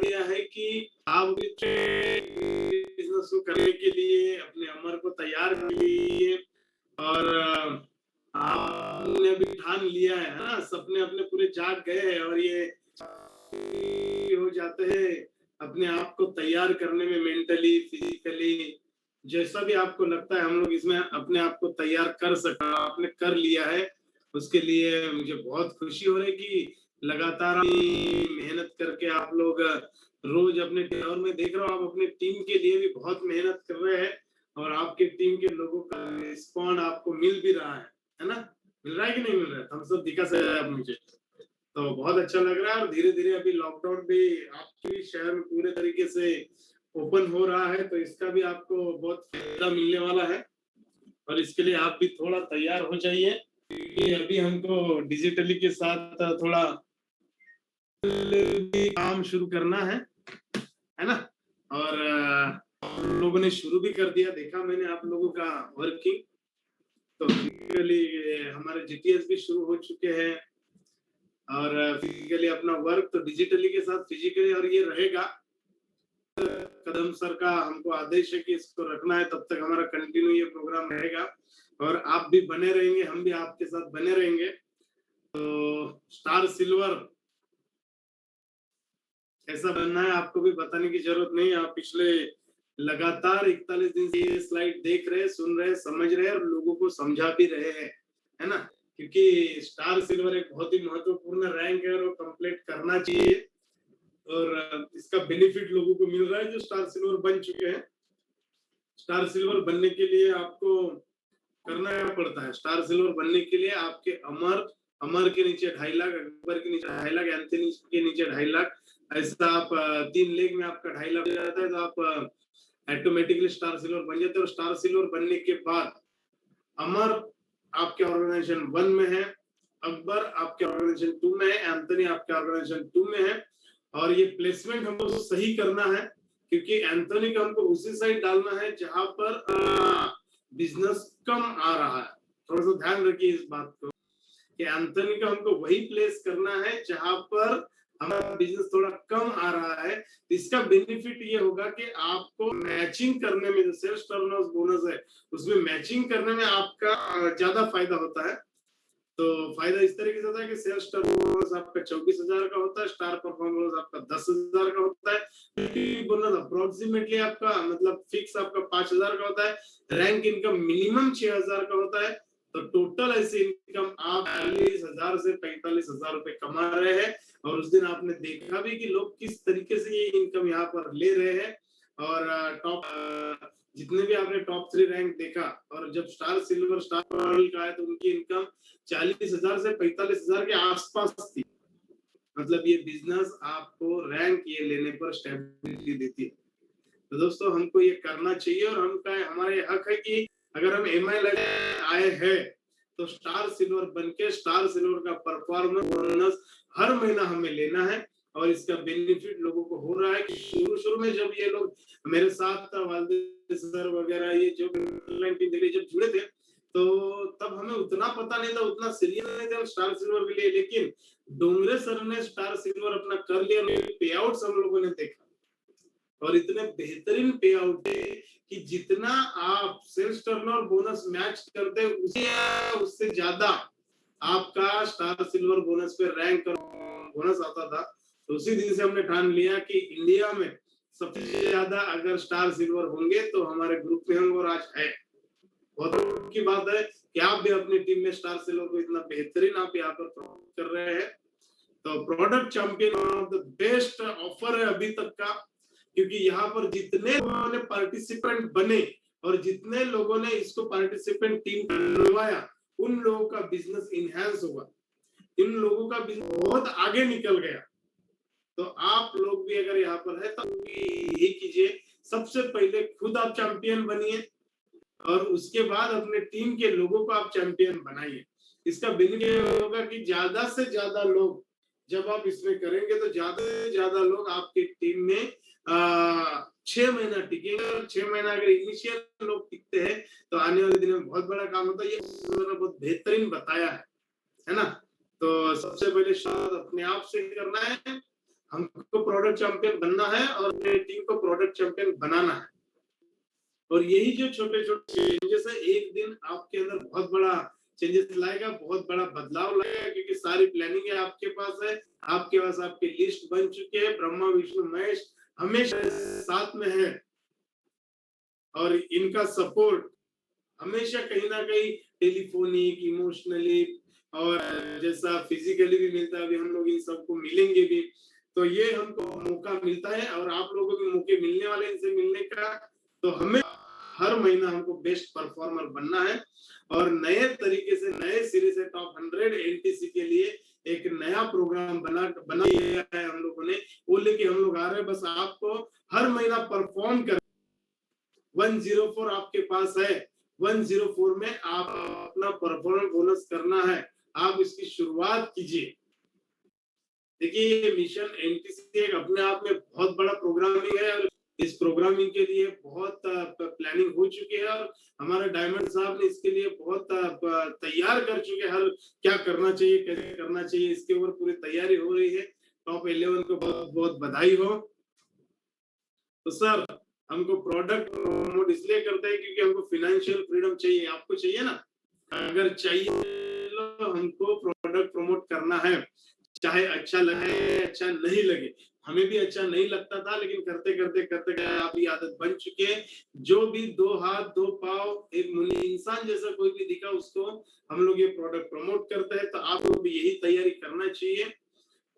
दिया है कि आप बिजनेस को करने के लिए अपने अमर को तैयार कीजिए और आपने भी ठान लिया है ना, सपने अपने पूरे जाग गए हैं और ये हो जाते हैं अपने आप को तैयार करने में, मेंटली फिजिकली जैसा भी आपको लगता है हम लोग इसमें अपने आप को तैयार कर सकते हैं, आपने कर लिया है। उसके लिए मुझे बहुत खुशी हो रही है कि लगातार मेहनत करके आप लोग रोज अपने और मैं देख रहा हूँ आप अपने टीम के लिए भी बहुत मेहनत कर रहे हैं और आपके टीम के लोगों का रिस्पॉन्ड आपको मिल भी रहा है ना? मिल रहा है कि नहीं मिल रहा है? हम सब दिखा सकते हैं मुझे तो बहुत अच्छा लग रहा है और धीरे धीरे अभी लॉकडाउन भी आपके शहर में पूरे तरीके से ओपन हो रहा है तो इसका भी आपको बहुत फायदा मिलने वाला है और इसके लिए आप भी थोड़ा तैयार हो जाइए क्योंकि अभी हमको डिजिटली के साथ थोड़ा काम शुरू करना है ना? और हम लोगों ने शुरू भी कर दिया, देखा मैंने आप लोगों का वर्किंग। तो फिजिकली हमारे जीटीएस भी शुरू हो चुके हैं और फिजिकली अपना वर्क तो डिजिटली के साथ फिजिकली और ये रहेगा। कदम सर का हमको आदेश है कि इसको रखना है, तब तक हमारा कंटिन्यू ये प्रोग्राम रहेगा और आप भी बने रहेंगे, हम भी आपके साथ बने रहेंगे। तो स्टार सिल्वर ऐसा बनना है, आपको भी बताने की जरूरत नहीं। आप पिछले लगातार 41 दिन से ये स्लाइड देख रहे, सुन रहे, समझ रहे और लोगों को समझा भी रहे हैं, है ना? क्योंकि स्टार सिल्वर एक बहुत ही महत्वपूर्ण रैंक है और वो कंप्लीट करना चाहिए और इसका बेनिफिट लोगों को मिल रहा है जो स्टार सिल्वर बन चुके हैं। स्टार सिल्वर बनने के लिए आपको करना पड़ता है, स्टार सिल्वर बनने के लिए आपके अमर के नीचे 2.5 लाख, अकबर के नीचे 2.5 लाख, एंथनी के नीचे 2.5 लाख, ऐसा आप 3 लेग में आपका 2.5 लाख हो जाता है तो आप ऑटोमेटिकली स्टार सिल्वर बन जाते हैं। और स्टार सिल्वर बनने के बाद अमर आपके ऑर्गेनाइजेशन 1 में है, अकबर आपके ऑर्गेनाइजेशन 2 में है, एंथनी आपके ऑर्गेनाइजेशन 2 में है और ये प्लेसमेंट हमको सही करना है क्योंकि एंथनी को हमको उसी साइड डालना है जहां पर बिजनेस कम आ रहा है। थोड़ा सा ध्यान रखिए इस बात को कि एंथनी को हमको वही प्लेस करना है जहां पर हमारा बिजनेस थोड़ा कम आ रहा है। इसका बेनिफिट ये होगा कि आपको मैचिंग करने में, जो सेल्स टर्नओवर बोनस है उसमें मैचिंग करने में आपका ज्यादा फायदा होता है। तो फायदा इस तरीके से होता है कि सेल्स टर्नओवर आपका 24,000 का होता है, स्टार परफॉर्मेंस आपका 10,000 का होता है, बोनस अप्रोक्सीमेटली आपका मतलब फिक्स आपका 5,000 का होता है, रैंक इनकम मिनिमम 6,000 का होता है। तो टोटल ऐसे इनकम आप 40,000 से 45,000 रुपए कमा रहे हैं और उस दिन आपने देखा भी कि लोग किस तरीके से ये इनकम यहाँ पर ले रहे हैं और टॉप जितने भी आपने टॉप 3 रैंक देखा और जब स्टार सिल्वर स्टार का है तो उनकी इनकम 40,000 से 45,000 के आसपास थी। मतलब ये बिजनेस आपको रैंक ये लेने पर स्टेबिलिटी देती है। तो दोस्तों हमको ये करना चाहिए और हमारे हक है कि अगर हम एमआई लगे आए हैं तो स्टार सिल्वर बनके स्टार सिल्वर का परफॉर्मेंस बोनस हर महीना हमें लेना है और इसका बेनिफिट लोगों को हो रहा है कि शुरू में जब ये लोग मेरे साथ वालदे सर वगैरह ये जो ऑनलाइन टीम जब जुड़े थे तो तब हमें उतना पता नहीं था, उतना सीरियस नहीं था स्टार सिल्वर के लिए, लेकिन डोंगरे सर ने स्टार सिल्वर अपना कर लिया, पे आउट्स हम लोगों ने देखा और इतने बेहतरीन पे आउट है कि जितना आप सेल्स टर्नओवर बोनस मैच करते उससे ज्यादा आपका स्टार सिल्वर बोनस पे रैंक बोनस आता था। तो उसी दिन से हमने ठान लिया कि इंडिया में सबसे ज्यादा अगर स्टार सिल्वर होंगे तो हमारे ग्रुप में होंगे और आज है। बहुत की बात है कि आप भी अपनी टीम में स्टार सिल्वर को इतना बेहतरीन आप यहाँ पर कर रहे हैं। तो product champion of the best offer है अभी तक का, क्योंकि यहाँ पर जितने लोगों ने पार्टिसिपेंट बने और जितने लोगों ने इसको पार्टिसिपेंट टीम बनवाया उन लोगों का बिजनेस इनहैंस होगा, इन लोगों का बिजनेस बहुत आगे निकल गया। तो आप लोग भी अगर यहाँ पर है तो यही कीजिए, सबसे पहले खुद आप चैंपियन बनिए और उसके बाद अपने टीम के लोगों को आप चैंपियन बनाइए। इसका बेनिफिट होगा कि ज्यादा से ज्यादा लोग जब आप इसमें करेंगे तो ज्यादा से ज्यादा लोग आपकी टीम में 6 महीना टिकेंगे और 6 महीना अगर इनिशियल लोग टिकते हैं तो आने वाले दिन में बहुत बड़ा काम होता है। ये बहुत बेहतरीन बताया है ना? तो सबसे पहले शुरुआत अपने आप से करना है, हमको प्रोडक्ट चैंपियन बनना है और अपने टीम को प्रोडक्ट चैंपियन बनाना है। और यही जो छोटे-छोटे चेंजेस है, एक दिन आपके अंदर बहुत बड़ा चेंजेस लाएगा, बहुत बड़ा बदलाव लाएगा, क्योंकि सारी प्लानिंग है आपके पास है, आपके पास आपकी लिस्ट बन चुकी है, ब्रह्मा विष्णु महेश हमेशा साथ में है और इनका सपोर्ट हमेशा कहीं ना कहीं टेलीफोनिक, इमोशनली और जैसा फिजिकली भी मिलता है, अभी हम लोग इन सबको मिलेंगे भी, तो ये हमको मौका मिलता है और आप लोगों को मौके मिलने वाले इनसे मिलने का। तो हमें हर महीना हमको बेस्ट परफॉर्मर बनना है और नए तरीके से, नए सिरे से टॉप 100 एनटीसी के लिए एक नया प्रोग्राम बना लिया है हम लोगों ने, वो लेके हम लोग आ रहे हैं। बस आपको हर महीना परफॉर्म कर 104 आपके पास है, 104 में आप अपना परफॉर्मेंस बोनस करना है, आप इसकी शुरुआत कीजिए। देखिए ये मिशन एनटीसी एक अपने आप में बहुत बड़ा प्रोग्रामिंग है और इस प्रोग्रामिंग के लिए बहुत प्लानिंग हो चुकी है और हमारे डायमंड साहब ने इसके लिए बहुत तैयार कर चुके हैं, हर क्या करना चाहिए, कैसे करना चाहिए, इसके ऊपर पूरी तैयारी हो रही है। टॉप 11 को बहुत बहुत बधाई हो। तो सर, हमको प्रोडक्ट प्रमोट इसलिए करते हैं क्योंकि हमको फाइनेंशियल फ्रीडम चाहिए, आपको चाहिए ना? अगर चाहिए तो हमको प्रोडक्ट प्रमोट करना है, चाहे अच्छा लगे अच्छा नहीं लगे। हमें भी अच्छा नहीं लगता था, लेकिन करते करते करते करते आप ये आदत बन चुकी है। जो भी दो हाथ दो पाँव एक मुनि इंसान जैसा कोई भी दिखा उसको हम लोग ये प्रोडक्ट प्रमोट करते हैं। तो आपको भी यही तैयारी करना चाहिए,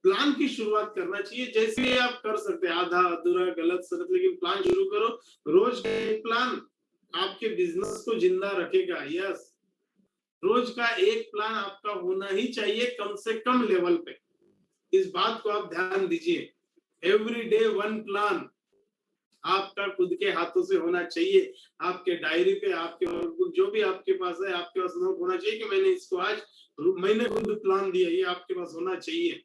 प्लान की शुरुआत करना चाहिए। जैसे आप कर सकते हैं, आधा अधूरा गलत सलत, लेकिन प्लान शुरू करो। रोज का एक प्लान आपके बिजनेस को जिंदा रखेगा। यस, रोज का एक प्लान आपका होना ही चाहिए, कम से कम लेवल पे। इस बात को आप ध्यान दीजिए। एवरी डे वन प्लान आपका खुद के हाथों से होना चाहिए, आपके डायरी पे, आपके जो भी आपके पास है, आपके पास नोट होना चाहिए कि मैंने इसको आज मैंने खुद प्लान दिया, ये आपके पास होना चाहिए।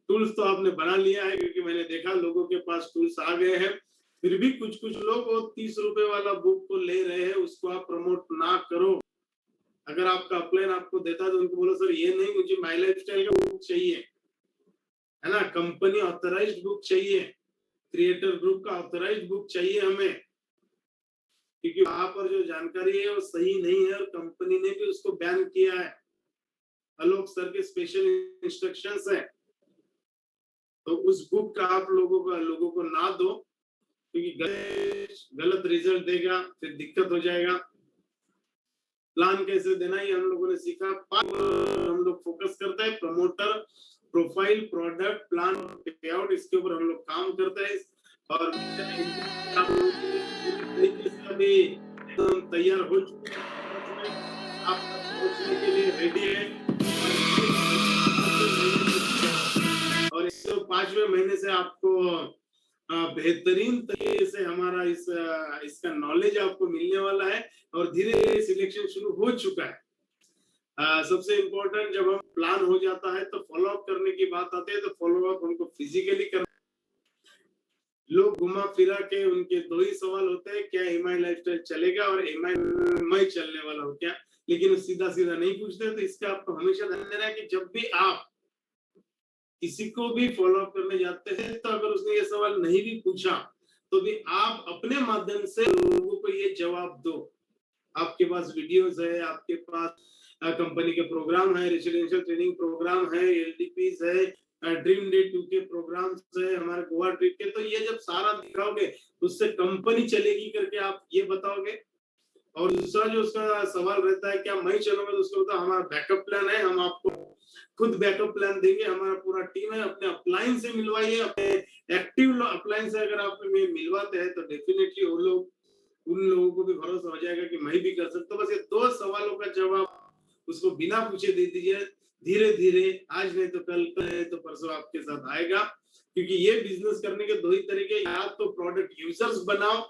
टूल्स तो आपने बना लिया है, क्योंकि मैंने देखा लोगों के पास टूल्स आ गए हैं, फिर भी कुछ कुछ लोग वो 30 रुपए वाला बुक को ले रहे हैं, उसको आप प्रमोट ना करो। अगर आपका अपलाइन आपको देता है तो उनको बोलो सर ये नहीं, मुझे माई लाइफ स्टाइल का बुक चाहिए, है ना, कंपनी ऑथराइज्ड बुक चाहिए, क्रिएटर ग्रुप का ऑथराइज्ड बुक चाहिए हमें, क्योंकि वहां पर जो जानकारी है वो सही नहीं है और कंपनी ने भी उसको बैन किया है। आलोक सर के स्पेशल इंस्ट्रक्शंस है, तो उस बुक का आप लोगों को ना दो, क्योंकि गलत रिजल्ट देगा, फिर दिक्कत हो जाएगा। प्लान कैसे देना ये हम लोगों ने सीखा। हम लोग फोकस करते हैं प्रमोटर प्रोफाइल, प्रोडक्ट प्लान, पे आउट, इसके ऊपर हम लोग काम करते हैं और अभी तैयार हो चुके हैं, आप पहुंचने के लिए रेडी है और इस 5वें महीने से आपको बेहतरीन तरीके से हमारा इसका नॉलेज आपको मिलने वाला है और धीरे धीरे सिलेक्शन शुरू हो चुका है। सबसे इम्पोर्टेंट, जब हम प्लान हो जाता है तो फॉलो अप करने की बात आती है, तो फॉलो अप हमको फिजिकली करना। लोग घुमा फिरा के उनके दो ही सवाल होते हैं, क्या एमआई लाइफस्टाइल चलेगा और एमआई चलने वाला हो क्या, लेकिन सीधा सीधा नहीं पूछते। तो इसका आपको हमेशा ध्यान देना है कि जब भी आप किसी को भी फॉलो अप करने जाते हैं, तो अगर उसने ये सवाल नहीं भी पूछा तो भी आप अपने माध्यम से लोगों को ये जवाब दो। आपके पास वीडियोस है, आपके पास कंपनी के प्रोग्राम है, रेसिडेंशियल ट्रेनिंग प्रोग्राम है, एलडीपीस है, ड्रीम डे 2 के प्रोग्राम्स है, हमारे गोवा ट्रिप के, तो ये जब सारा दिखाओगे उससे कंपनी चलेगी करके आप ये बताओगे। और दूसरा जो उसका सवाल रहता है क्या मैं चलूंगा, तो उसको बताओ हमारा बैकअप प्लान है, हम आपको खुद बैकअप प्लान देंगे, हमारा पूरा टीम है। अपने अपलाइन से मिलवाइए, अपने एक्टिव अपलाइन से अगर आप मिलवाते हैं तो डेफिनेटली वो लोग, उन लोगों को भी भरोसा हो जाएगा कि मैं भी कर सकता हूँ। बस ये 2 सवालों का जवाब उसको बिना पूछे दे दीजिए। धीरे धीरे, आज नहीं तो कल, कल नहीं तो परसों आपके साथ आएगा, क्योंकि ये बिजनेस करने के 2 ही तरीके, या तो प्रोडक्ट यूजर्स बनाओ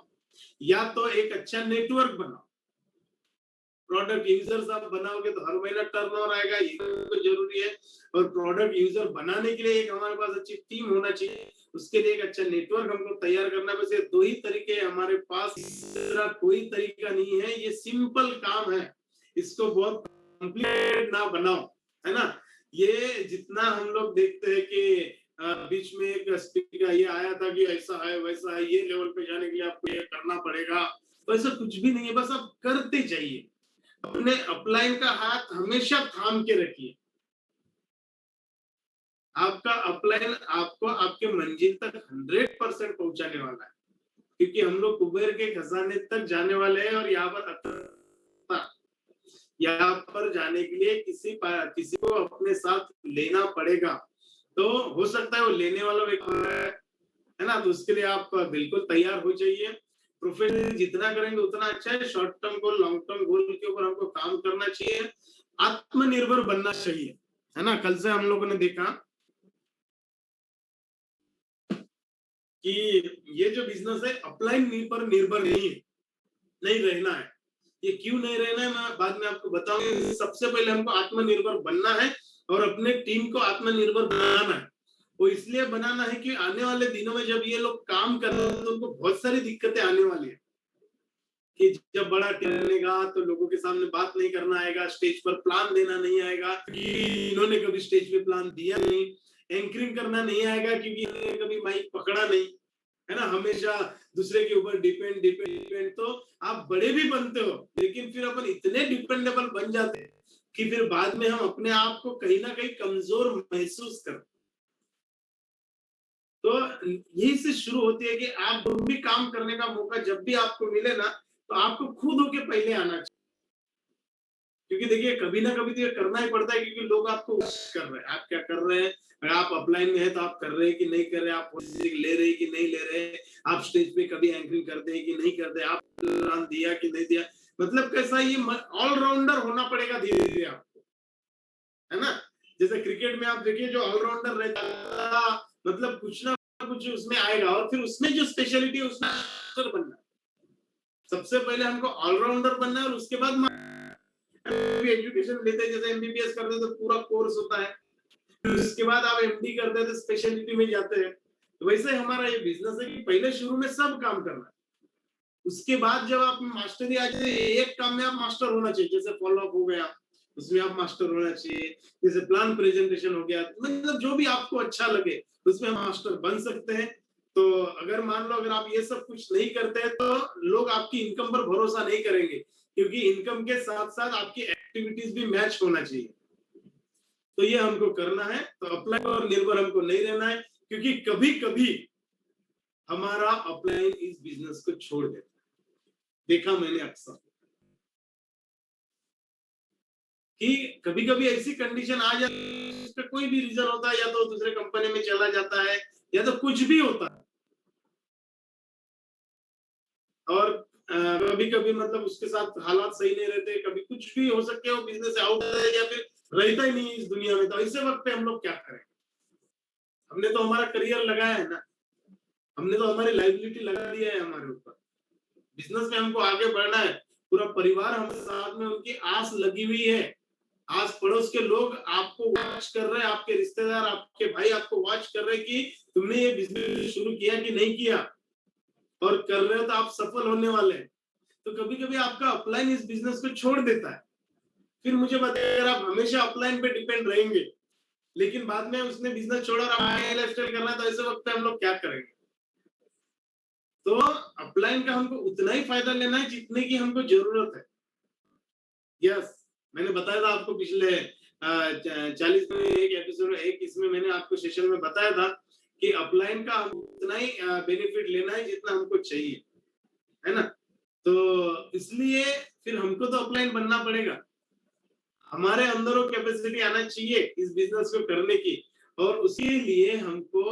या तो एक अच्छा नेटवर्क बनाओ। प्रोडक्ट यूजर्स आप बनाओगे तो हर महीना टर्नओवर आएगा, ये तो जरूरी है। और प्रोडक्ट यूजर बनाने के लिए एक हमारे पास अच्छी टीम होना चाहिए, उसके लिए एक अच्छा नेटवर्क हमको तैयार करना। बस ये 2 ही तरीके हमारे पास, दूसरा कोई तरीका नहीं है। ये सिंपल काम है, इसको बहुत कॉम्प्लिकेटेड ना बनाओ, है ना। ये जितना हम लोग देखते हैं कि बीच में एक स्पीकर ये आया था कि ऐसा है वैसा है, ये लेवल पे जाने के लिए आपको ये करना पड़ेगा। तो ऐसा कुछ भी नहीं है, बस आप करते जाइए। अपने अपलाइन का हाथ हमेशा थाम के रखिए। आपका अपलाइन आपको आपके मंजिल तक 100% पहुंचाने वाला है, क्योंकि हम लोग कुबेर के खजाने तक जाने वाले हैं। और यहाँ पर जाने के लिए किसी को अपने साथ लेना पड़ेगा। तो हो सकता है वो लेने वाला व्यक्ति है ना, तो उसके लिए आप बिल्कुल तैयार हो जाइए। प्रोफेशनल जितना करेंगे उतना अच्छा है। Short term goal, long term goal के ऊपर हमको काम करना चाहिए, आत्मनिर्भर बनना चाहिए, है ना। कल से हम लोगों ने देखा कि ये जो बिजनेस है अपलाइन पर निर्भर नहीं है, नहीं रहना है। ये क्यों नहीं रहना है मैं बाद में आपको बताऊंगा। सबसे पहले हमको आत्मनिर्भर बनना है और अपने टीम को आत्मनिर्भर बनाना है। वो इसलिए बनाना है कि आने वाले दिनों में जब ये लोग काम कर रहे हैं तो उनको बहुत सारी दिक्कतें आने वाली है। कि जब बड़ा टीम बनेगा तो लोगों के सामने बात नहीं करना आएगा, स्टेज पर प्लान देना नहीं आएगा क्योंकि इन्होंने कभी स्टेज पे प्लान दिया नहीं। एंकरिंग करना नहीं आएगा क्योंकि इन्होंने कभी माइक पकड़ा नहीं, है ना। हमेशा दूसरे के ऊपर डिपेंड डिपेंड डिपेंड। तो आप बड़े भी बनते हो लेकिन फिर अपन इतने डिपेंडेबल बन जाते हैं कि फिर बाद में हम अपने आप को कहीं ना कहीं कमजोर महसूस करते। तो यही से शुरू होती है कि आप जो भी काम करने का मौका जब भी आपको मिले ना, तो आपको खुद होके पहले आना चाहिए। क्योंकि देखिए कभी ना कभी तो ये करना ही पड़ता है, क्योंकि लोग आपको कर रहे हैं, आप क्या कर रहे हैं। अगर आप अपलाइन में है तो आप कर रहे हैं कि नहीं कर रहे, आप ले रहे हैं कि नहीं ले रहे, आप स्टेज पे कभी एंकरिंग करते हैं कि नहीं करते, आप प्लान दिया कि नहीं दिया। मतलब कैसा ये ऑलराउंडर होना पड़ेगा धीरे धीरे आपको, है ना। जैसे क्रिकेट में आप देखिए जो ऑलराउंडर रहता मतलब कुछ ना कुछ उसमें आएगा और फिर उसमें जो स्पेशलिटी है उसमें बनना है। सबसे पहले हमको ऑलराउंडर बनना है और उसके बाद एजुकेशन लेते हैं। जैसे एमबीबीएस करते हैं तो पूरा कोर्स होता है, फिर उसके बाद आप एमडी करते हैं तो स्पेशलिटी में जाते हैं। तो वैसे हमारा ये बिजनेस है कि पहले शुरू में सब काम करना है, उसके बाद जब आप मास्टरी आ जाए एक काम में आप मास्टर होना चाहिए। जैसे फॉलो अप हो गया उसमें आप मास्टर होना चाहिए, जैसे प्लान प्रेजेंटेशन हो गया, मतलब जो भी आपको अच्छा लगे उसमें हम मास्टर बन सकते हैं। तो अगर मान लो अगर आप ये सब कुछ नहीं करते हैं तो लोग आपकी इनकम पर भरोसा नहीं करेंगे, क्योंकि इनकम के साथ साथ आपकी एक्टिविटीज भी मैच होना चाहिए। तो ये हमको करना है। तो अपलाइन और निर्भर हमको नहीं रहना है, क्योंकि कभी कभी हमारा अपलाइन इस बिजनेस को छोड़ देता है। देखा मैंने अक्सर कि कभी कभी ऐसी कंडीशन आ जाती है, उसका कोई भी रीजन होता है, या तो दूसरे कंपनी में चला जाता है या तो कुछ भी होता है। और कभी कभी मतलब उसके साथ हालात सही नहीं रहते, कभी कुछ भी हो सकते हो, बिजनेस आउट है या फिर रहता ही नहीं इस दुनिया में। तो ऐसे वक्त पे हम लोग क्या करें। हमने तो हमारा करियर लगाया है ना, हमने तो हमारी लाइबिलिटी लगा दिया है हमारे ऊपर। बिजनेस में हमको आगे बढ़ना है, पूरा परिवार हमारे साथ में, उनकी आस लगी हुई है। आस पड़ोस के लोग आपको वॉच कर रहे हैं, आपके रिश्तेदार आपके भाई आपको वॉच कर रहे हैं कि तुमने ये बिजनेस शुरू किया कि नहीं किया, और कर रहे हो तो आप सफल होने वाले हैं। तो कभी कभी आपका अपलाइन इस बिजनेस को छोड़ देता है। फिर मुझे बताइए अगर आप हमेशा अपलाइन पे डिपेंड रहेंगे लेकिन बाद में उसने बिजनेस छोड़ा और आप लाइफस्टाइल करना है, तो ऐसे वक्त पे हम लोग क्या करेंगे। तो अपलाइन का हमको उतना ही फायदा लेना है जितने की हमको जरूरत है। यस, मैंने बताया था आपको पिछले 40 में एक एपिसोड एक इसमें मैंने आपको सेशन में बताया था कि अपलाइन का हम उतना ही बेनिफिट लेना है जितना हमको चाहिए, है ना। तो इसलिए फिर हमको तो अपलाइन बनना पड़ेगा। हमारे अंदर वो कैपेसिटी आना चाहिए इस बिजनेस को करने की, और उसी लिए हमको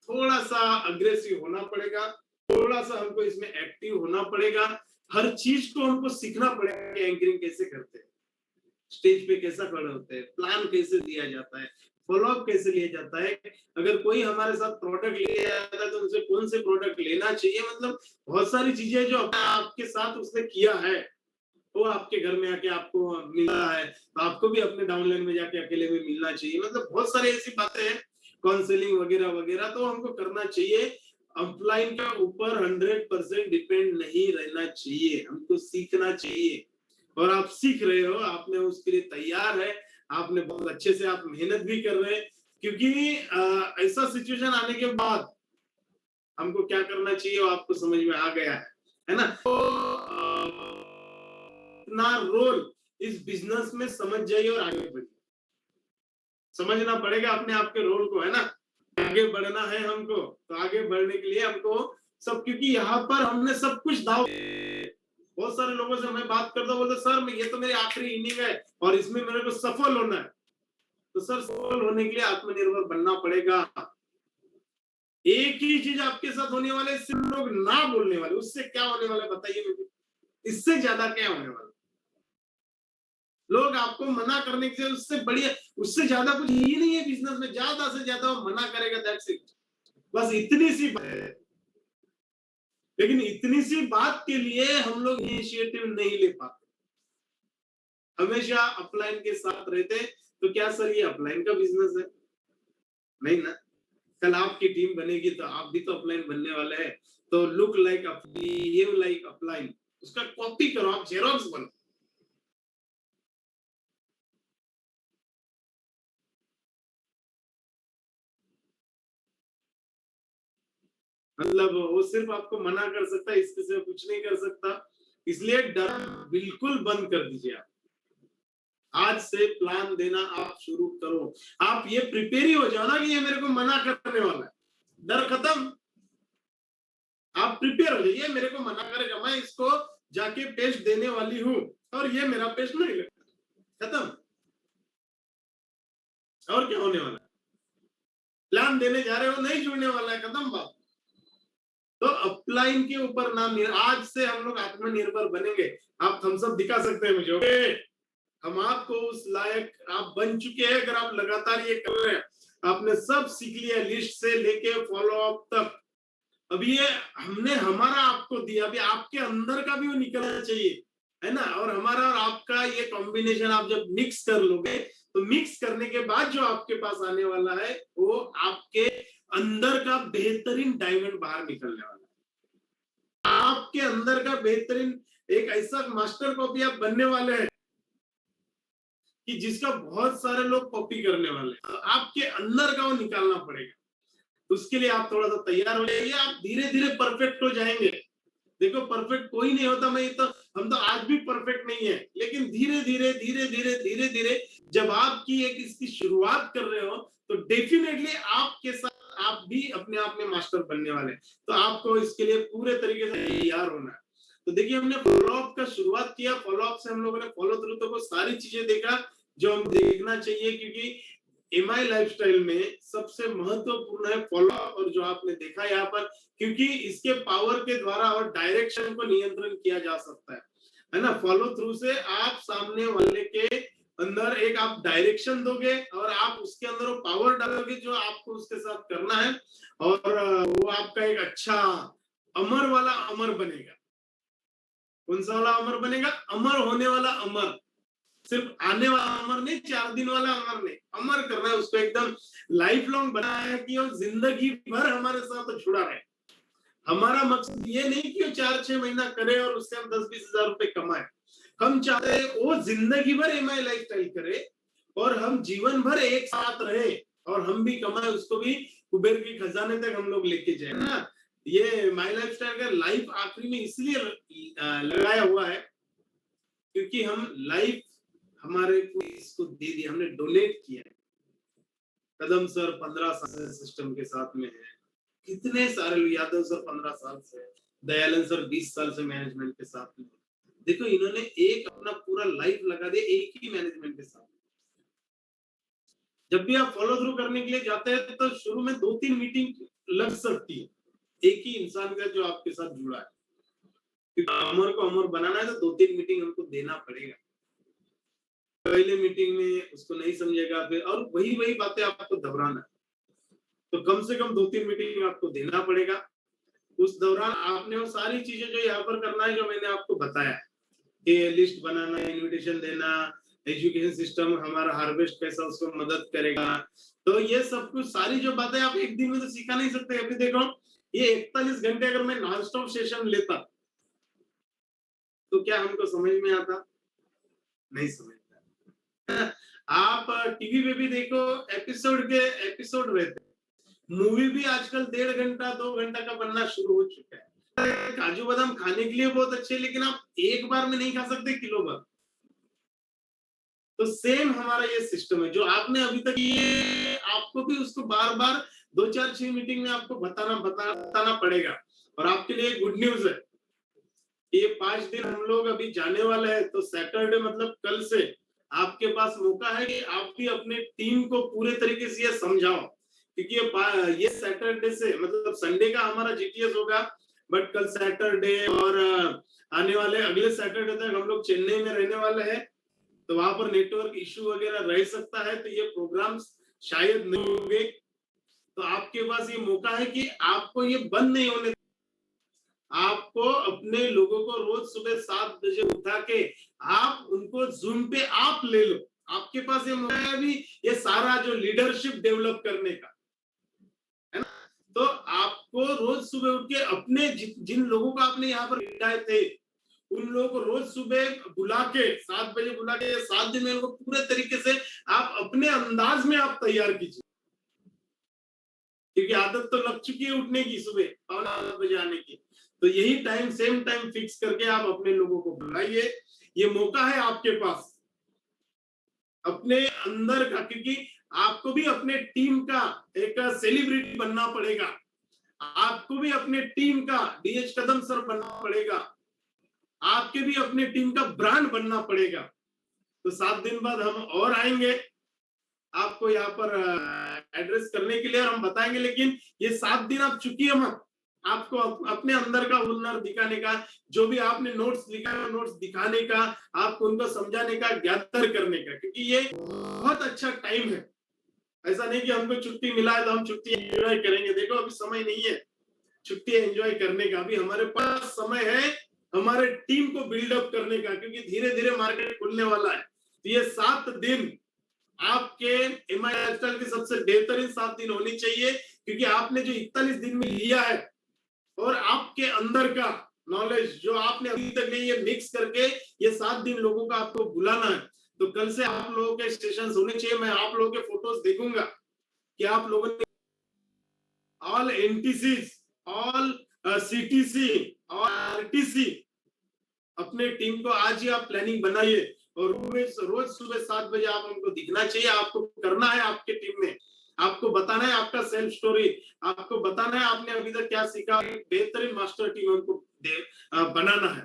थोड़ा सा अग्रेसिव होना पड़ेगा, थोड़ा सा हमको इसमें एक्टिव होना पड़ेगा। हर चीज को हमको सीखना पड़ेगा कि एंकरिंग कैसे करते हैं, स्टेज पे कैसा खड़े होते हैं, प्लान कैसे दिया जाता है, फॉलो अप कैसे लिया जाता है। अगर कोई हमारे साथ प्रोडक्ट ले जाता है तो उनसे कौन से प्रोडक्ट लेना चाहिए, मतलब बहुत सारी चीजें जो आपके साथ उसने किया है वो आपके घर में आके आपको मिला है, तो आपको भी अपने डाउनलाइन में जाके अकेले में मिलना चाहिए। मतलब बहुत सारी ऐसी बातें हैं, काउंसलिंग वगैरह वगैरह, तो हमको करना चाहिए। अपलाइन के ऊपर 100% डिपेंड नहीं रहना चाहिए, हमको सीखना चाहिए। और आप सीख रहे हो, आपने उसके लिए तैयार है, आपने बहुत अच्छे से आप मेहनत भी कर रहे हैं। क्योंकि ऐसा सिचुएशन आने के बाद हमको क्या करना चाहिए वो आपको समझ में आ गया है ना? तो अपना रोल इस बिजनेस में समझ जाइए और आगे बढ़िए। समझना पड़ेगा अपने आप के रोल को, है ना? आगे बढ़ना है हमको, तो आगे बढ़ने के लिए हमको सब, क्योंकि यहाँ पर हमने सब कुछ दाव, बहुत सारे लोगों से मैं बात करता हूँ, बोलते सर मैं ये तो मेरी आखिरी इनिंग है और इसमें मेरे को सफल होना है। तो सर सफल होने के लिए आत्मनिर्भर बनना पड़ेगा। एक ही चीज आपके साथ होने वाले, सिर्फ लोग ना बोलने वाले, उससे क्या होने वाला बताइए मुझे, इससे ज्यादा क्या होने वाला? लोग आपको मना करने के, उससे बढ़िया, उससे ज्यादा कुछ ही नहीं है बिजनेस में। ज्यादा से ज्यादा वो मना करेगा, दैट्स इट, बस इतनी सी बात है। लेकिन इतनी सी बात के लिए हम लोग इनिशिएटिव नहीं ले पाते, हमेशा अपलाइन के साथ रहते। तो क्या सर ये अपलाइन का बिजनेस है? नहीं ना। कल आपकी टीम बनेगी तो आप भी तो अपलाइन बनने वाले हैं। तो look like behave like upline, उसका कॉपी करो, आप जेरोक्स बनो। मतलब वो सिर्फ आपको मना कर सकता है, इसके सिवा कुछ नहीं कर सकता। इसलिए डर बिल्कुल बंद कर दीजिए। आप आज से प्लान देना आप शुरू करो। आप ये प्रिपेयर ही हो जाओ ना कि ये मेरे को मना करने वाला है, डर खत्म। आप प्रिपेयर हो जाइए, मेरे को मना करेगा, मैं इसको जाके पेस्ट देने वाली हूँ और ये मेरा पेस्ट नहीं लगता, खत्म। और क्या होने वाला है? प्लान देने जा रहे हो, नहीं जुड़ने वाला है, खत्म बात। तो अपलाइन के ऊपर नाम, आज से हम लोग आत्मनिर्भर बनेंगे। आप थम्स अप दिखा सकते हैं मुझे, ओके? हम आपको उस लायक आप बन चुके हैं अगर आप लगातार ये कर रहे हैं। आपने सब सीख लिया, लिस्ट से लेके फॉलो अप तक। अभी ये हमने हमारा आपको दिया, अभी आपके अंदर का भी वो निकलना चाहिए, है ना? और हमारा और आपका ये कॉम्बिनेशन आप जब मिक्स कर लोगे, तो मिक्स करने के बाद जो आपके पास आने वाला है, वो आपके अंदर का बेहतरीन डायमंड बाहर निकलने वाला है। आपके अंदर का बेहतरीन एक ऐसा मास्टर कॉपी आप बनने वाले हैं कि जिसका बहुत सारे लोग कॉपी करने वाले हैं। तो आपके अंदर का वो निकालना पड़ेगा। उसके लिए आप थोड़ा सा तैयार हो जाइए, आप धीरे धीरे परफेक्ट हो जाएंगे। देखो परफेक्ट कोई नहीं होता, मैं तो, हम तो आज भी परफेक्ट नहीं है, लेकिन धीरे धीरे धीरे धीरे धीरे धीरे जब आपकी एक इसकी शुरुआत कर रहे हो, तो डेफिनेटली आपके साथ आप भी अपने आप में मास्टर बनने वाले। तो आपको इसके लिए पूरे तरीके से तैयार होना है। तो देखिए हमने फॉलो अप का शुरुआत किया, फॉलो अप से हम लोगों ने फॉलो थ्रू तो सारी चीजें देखा जो हम देखना चाहिए, क्योंकि एमआई लाइफस्टाइल में सबसे महत्वपूर्ण है फॉलो अप। और जो आपने देखा यहाँ पर, क्योंकि इसके पावर के द्वारा और डायरेक्शन को नियंत्रण किया जा सकता है ना? फॉलो थ्रू से आप सामने वाले के अंदर एक आप डायरेक्शन दोगे और आप उसके अंदर वो पावर डालोगे जो आपको उसके साथ करना है, और वो आपका एक अच्छा अमर वाला अमर बनेगा। कौन सा वाला अमर बनेगा? अमर होने वाला अमर। सिर्फ आने वाला अमर नहीं, 4 दिन वाला अमर नहीं, अमर करना है उसको, एकदम लाइफ लॉन्ग बनाया है कि वो जिंदगी भर हमारे साथ जुड़ा रहे। हमारा मकसद ये नहीं कि वो 4-6 महीना करे और उससे हम 10-20 हजार रुपए कमाए। हम चाहते हैं वो जिंदगी भर एमआई लाइफस्टाइल करे और हम जीवन भर एक साथ रहे, और हम भी कमाए, उसको भी कुबेर के खजाने तक हम लोग लेके जाए ना। ये माई लाइफस्टाइल का लाइफ आखिरी में इसलिए लगाया हुआ है क्योंकि हम लाइफ हमारे को इसको दे दिया, हमने डोनेट किया है। कदम सर 15 साल से सिस्टम के साथ में है, कितने सारे लोग, यादव सर 15 साल से, दयालन सर 20 साल से मैनेजमेंट के साथ में। देखो इन्होंने एक अपना पूरा लाइफ लगा दिया एक ही मैनेजमेंट के साथ। जब भी आप फॉलो थ्रू करने के लिए जाते हैं तो शुरू में 2-3 मीटिंग लग सकती है एक ही इंसान का जो आपके साथ जुड़ा है, क्योंकि अमर को अमर बनाना है तो 2-3 मीटिंग हमको देना पड़ेगा। पहले मीटिंग में उसको नहीं समझेगा फिर, और वही वही बातें आपको दोहराना है, तो कम से कम 2-3 मीटिंग आपको देना पड़ेगा। उस दौरान आपने वो सारी चीजें जो यहाँ पर करना है, जो मैंने आपको बताया कि लिस्ट बनाना, इनविटेशन देना, एजुकेशन सिस्टम हमारा हार्वेस्ट कैसा उसको मदद करेगा, तो ये सब कुछ सारी जो बातें आप एक दिन में तो सिखा नहीं सकते। अभी देखो ये 41 घंटे अगर मैं नॉन स्टॉप सेशन लेता तो क्या हमको समझ में आता? नहीं समझ में आता। आप टीवी पे भी देखो, एपिसोड के एपिसोड रहते हैं। मूवी भी आजकल 1.5 घंटा 2 घंटा का बनना शुरू हो चुका है। काजू बादाम खाने के लिए बहुत अच्छे, लेकिन आप एक बार में नहीं खा सकते किलो भर। तो सेम हमारा ये सिस्टम है, जो आपने अभी तक ये आपको भी उसको बार बार 2 4 6 मीटिंग में आपको बताना पड़ेगा। और आपके लिए गुड न्यूज है, ये 5 दिन हम लोग अभी जाने वाले हैं, तो सैटरडे मतलब कल से आपके पास मौका है कि आप भी अपने टीम को पूरे तरीके से ये समझाओ, क्योंकि ये सैटरडे से मतलब संडे का हमारा जीटीएस होगा, बट कल सैटरडे और आने वाले अगले सैटरडे तक हम लोग चेन्नई में रहने वाले हैं, तो वहां पर नेटवर्क इशू वगैरह रह सकता है, तो ये प्रोग्राम्स शायद नहीं होंगे। तो आपके पास ये मौका है कि आपको ये बंद नहीं होने, आपको अपने लोगों को रोज सुबह 7 बजे उठा के आप उनको जूम पे आप ले लो। आपके पास ये मौका है अभी ये सारा जो लीडरशिप डेवलप करने का, है ना। तो आपको रोज सुबह उठ के अपने जिन लोगों को आपने यहाँ पर बिठाए थे, उन लोगों को रोज सुबह बुला के 7 बजे बुला के 7 दिन में उनको पूरे तरीके से आप अपने अंदाज में आप तैयार कीजिए, क्योंकि आदत तो लग चुकी है उठने की सुबह 7:15 बजे आने की। तो यही टाइम सेम टाइम फिक्स करके आप अपने लोगों को बुलाइए। ये मौका है आपके पास अपने अंदर का, क्योंकि आपको भी अपने टीम का एक सेलिब्रिटी बनना पड़ेगा, आपको भी अपने टीम का डीएच कदम सर बनना पड़ेगा, आपके भी अपने टीम का ब्रांड बनना पड़ेगा। तो 7 दिन बाद हम और आएंगे आपको यहाँ पर एड्रेस करने के लिए, और हम बताएंगे, लेकिन ये 7 दिन आप चुकिए मत। आपको अपने अंदर का हुनर दिखाने का, जो भी आपने नोट्स लिखा है नोट्स दिखाने का, आपको उनको समझाने का, गैदर करने का, क्योंकि ये बहुत अच्छा टाइम है। ऐसा नहीं कि हमको छुट्टी मिला है तो हम छुट्टी एंजॉय करेंगे। देखो अभी समय नहीं है छुट्टी एंजॉय करने का, अभी हमारे पास समय है हमारे टीम को बिल्डअप करने का, क्योंकि धीरे धीरे मार्केट खुलने वाला है। तो ये 7 दिन आपके एमआई लाइफस्टाइल की सबसे बेहतरीन 7 दिन होनी चाहिए, क्योंकि आपने जो 41 दिन में लिया है और आपके अंदर का नॉलेज जो आपने अभी तक नहीं, ये मिक्स करके ये 7 दिन लोगों का आपको बुलाना है। तो कल से आप लोगों के स्टेशन होने चाहिए। मैं आप लोगों के फोटोज देखूंगा कि आप लोगों ने ऑल एनटीसी, ऑल सीटीसी और आरटीसी अपने टीम को आज ही आप प्लानिंग बनाइए, और रोज सुबह 7 बजे आप हमको दिखना चाहिए। आपको करना है आपके टीम में, आपको बताना है आपका सेल्फ स्टोरी, आपको बताना है आपने अभी तक क्या सीखा, बेहतरीन मास्टर टीम हमको बनाना है।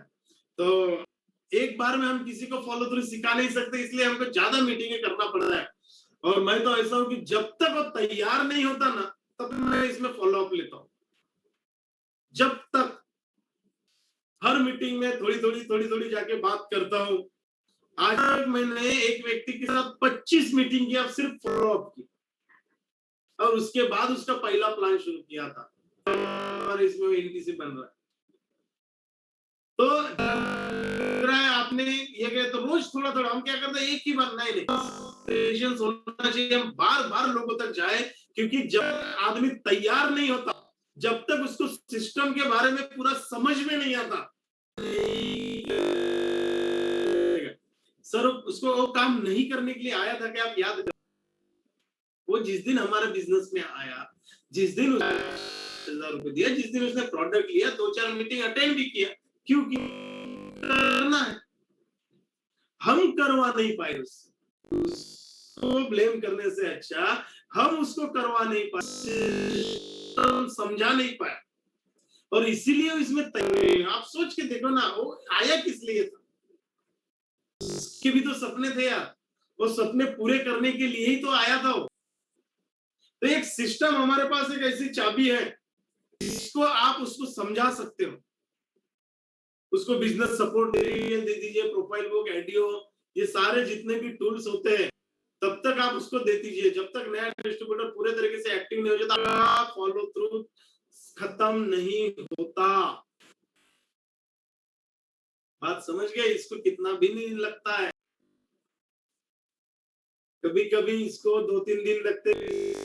तो एक बार में हम किसी को फॉलो थ्रू सिखा नहीं सकते, इसलिए हमको ज्यादा मीटिंगें करना पड़ रहा है। और मैं तो ऐसा हूं कि जब तक वो तैयार नहीं होता ना, तब मैं इसमें फॉलो अप लेता हूं। जब तक हर मीटिंग में थोड़ी थोड़ी जाके बात करता हूं। आज तक मैंने एक व्यक्ति के साथ 25 मीटिंग किया, सिर्फ फॉलो अप की, और उसके बाद उसका पहला प्लान शुरू किया था, और इसमें एनटीसी बन रहा है। तो रहा है आपने ये कहे तो रोज थोड़ा थोड़ा, हम क्या करते हैं एक ही बार, नहीं पेशेंस होना चाहिए, हम बार बार लोगों तक जाए, क्योंकि जब आदमी तैयार नहीं होता, जब तक उसको सिस्टम के बारे में पूरा समझ में नहीं आता, सर उसको वो काम नहीं करने के लिए आया था कि आप याद करें, वो जिस दिन हमारे बिजनेस में आया, जिस दिन उसने 1000 रुपए दिया, जिस दिन उसने प्रोडक्ट लिया, 2 4 मीटिंग अटेंड भी किया, क्यों करना है, हम करवा नहीं पाए, उसको ब्लेम करने से अच्छा हम उसको करवा नहीं पाए, हम समझा नहीं पाए, और इसीलिए इसमें आप सोच के देखो ना, वो आया किस लिए था, उसके भी तो सपने थे यार, वो सपने पूरे करने के लिए ही तो आया था वो। तो एक सिस्टम हमारे पास एक ऐसी चाबी है जिसको आप उसको समझा सकते हो, उसको बिजनेस सपोर्ट दे दीजिए, प्रोफाइल बुक, एडियो, ये सारे जितने भी टूल्स होते हैं, तब तक आप उसको दे दीजिए, जब तक नया डिस्ट्रीब्यूटर पूरे तरीके से एक्टिव नहीं हो जाता, फॉलो थ्रू खत्म नहीं होता। बात समझ गए? इसको कितना भी नहीं लगता है, कभी कभी इसको 2 3 दिन लगते,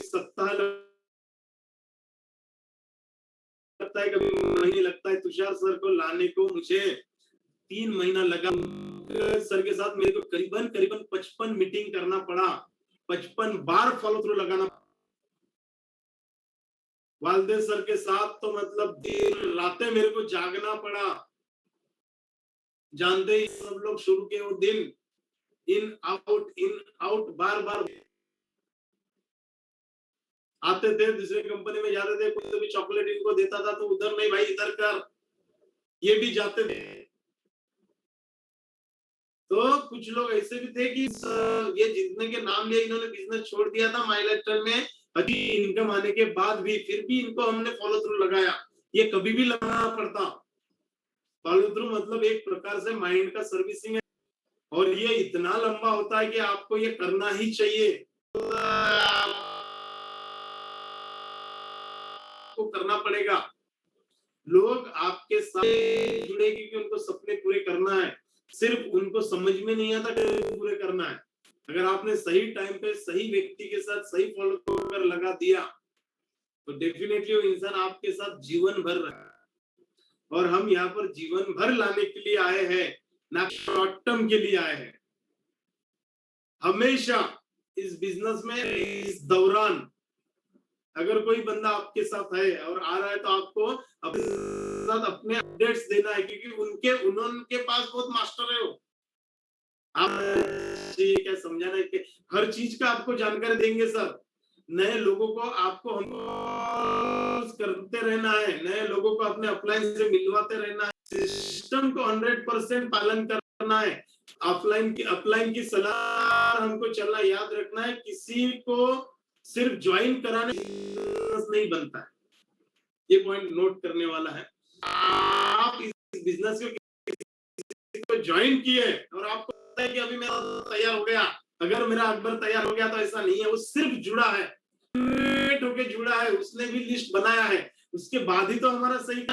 सप्ताह लगता है, कभी महीने लगता है तुषार सर को लाने को मुझे 3 महीना लगा सर के साथ, मेरे को करीबन करीबन 55 मीटिंग करना पड़ा, 55 बार फॉलो थ्रू लगाना। वालदे सर के साथ तो मतलब देर रातें मेरे को जागना पड़ा। जानते ही सब लोग शुरू के वो दिन, इन आउट बार बार आते थे, दूसरे कंपनी में जाते थे, कोई भी चॉकलेट इनको देता था तो उधर नहीं भाई इधर कर, ये भी जाते थे। तो कुछ लोग ऐसे भी थे कि ये जीतने के नाम लिए इन्होंने बिजनेस छोड़ दिया था माइलेस्टोन में, अच्छी इनकम आने के बाद भी, फिर भी इनको हमने फॉलो थ्रू लगाया। ये कभी भी लगाना पड़ता। फॉलो थ्रू मतलब एक प्रकार से माइंड का सर्विसिंग है, और ये इतना लंबा होता है कि आपको ये करना ही चाहिए, आपको करना पड़ेगा। लोग आपके साथ जुड़े क्योंकि उनको सपने पूरे करना है, सिर्फ उनको समझ में नहीं आता कि पूरे करना है। अगर आपने सही टाइम पे सही व्यक्ति के साथ सही फॉलो कर लगा दिया तो डेफिनेटली वो इंसान आपके साथ जीवन भर रहा है। और हम यहाँ पर जीवन भर लाने के लिए आए हैं, ना शॉर्ट टर्म के लिए आए हैं। हमेशा इस बिजनेस में इस दौरान अगर कोई बंदा आपके साथ है और आ रहा है तो आपको अपने साथ अपने अपडेट्स देना है, क्योंकि उनके पास बहुत मास्टर है वो। आप ये क्या समझाना है कि हर चीज का आपको जानकारी देंगे सर। नए लोगों को आपको हम करते रहना है, नए लोगों को अपने अपलाइन से मिलवाते रहना है, सिस्टम को 100% पालन करना है, ऑफलाइन की अपलाइन की सलाह हमको चलना याद रखना है। किसी को सिर्फ ज्वाइन कराने नहीं बनता है, ये पॉइंट नोट करने वाला है। आप इस बिजनेस को ज्वाइन किए और आपको पता है कि अभी मेरा तैयार हो गया, अगर मेरा अकबर तैयार हो गया, तो ऐसा नहीं है। वो सिर्फ जुड़ा है, होके जुड़ा है, उसने भी लिस्ट बनाया है, उसके बाद ही तो हमारा सही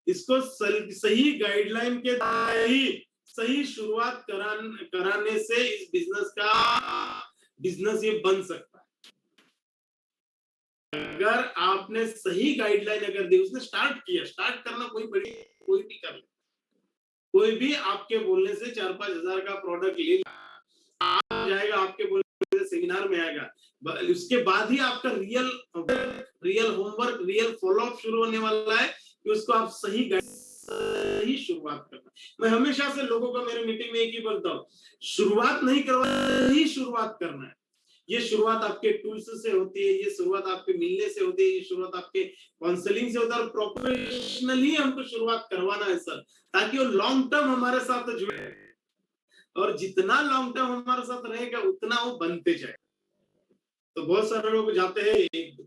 इसको सही गाइडलाइन के ही सही शुरुआत कराने से इस बिजनेस ये बन सकता है। अगर आपने सही गाइडलाइन अगर दी, उसने स्टार्ट करना कोई भी कर ले, कोई भी आपके बोलने से 4-5 हजार का प्रोडक्ट ले जाएगा, आपके बोलने से सेमिनार में आएगा, उसके बाद ही आपका रियल होमवर्क, रियल फॉलोअप शुरू होने वाला है कि उसको आप सही शुरुआत करना। मैं हमेशा से लोगों को मेरे मीटिंग में एक ही बोलता हूँ, शुरुआत नहीं करना ही शुरुआत करना है। ये शुरुआत आपके टूल्स से होती है, ये शुरुआत आपके मिलने से होती है, ये शुरुआत आपके काउंसलिंग से होता है, और प्रोफेशनली हमको शुरुआत करवाना है सर, ताकि वो लॉन्ग टर्म हमारे साथ जुड़े, और जितना लॉन्ग टर्म हमारे साथ रहेगा उतना वो बनते जाए। तो बहुत सारे लोग जाते हैं,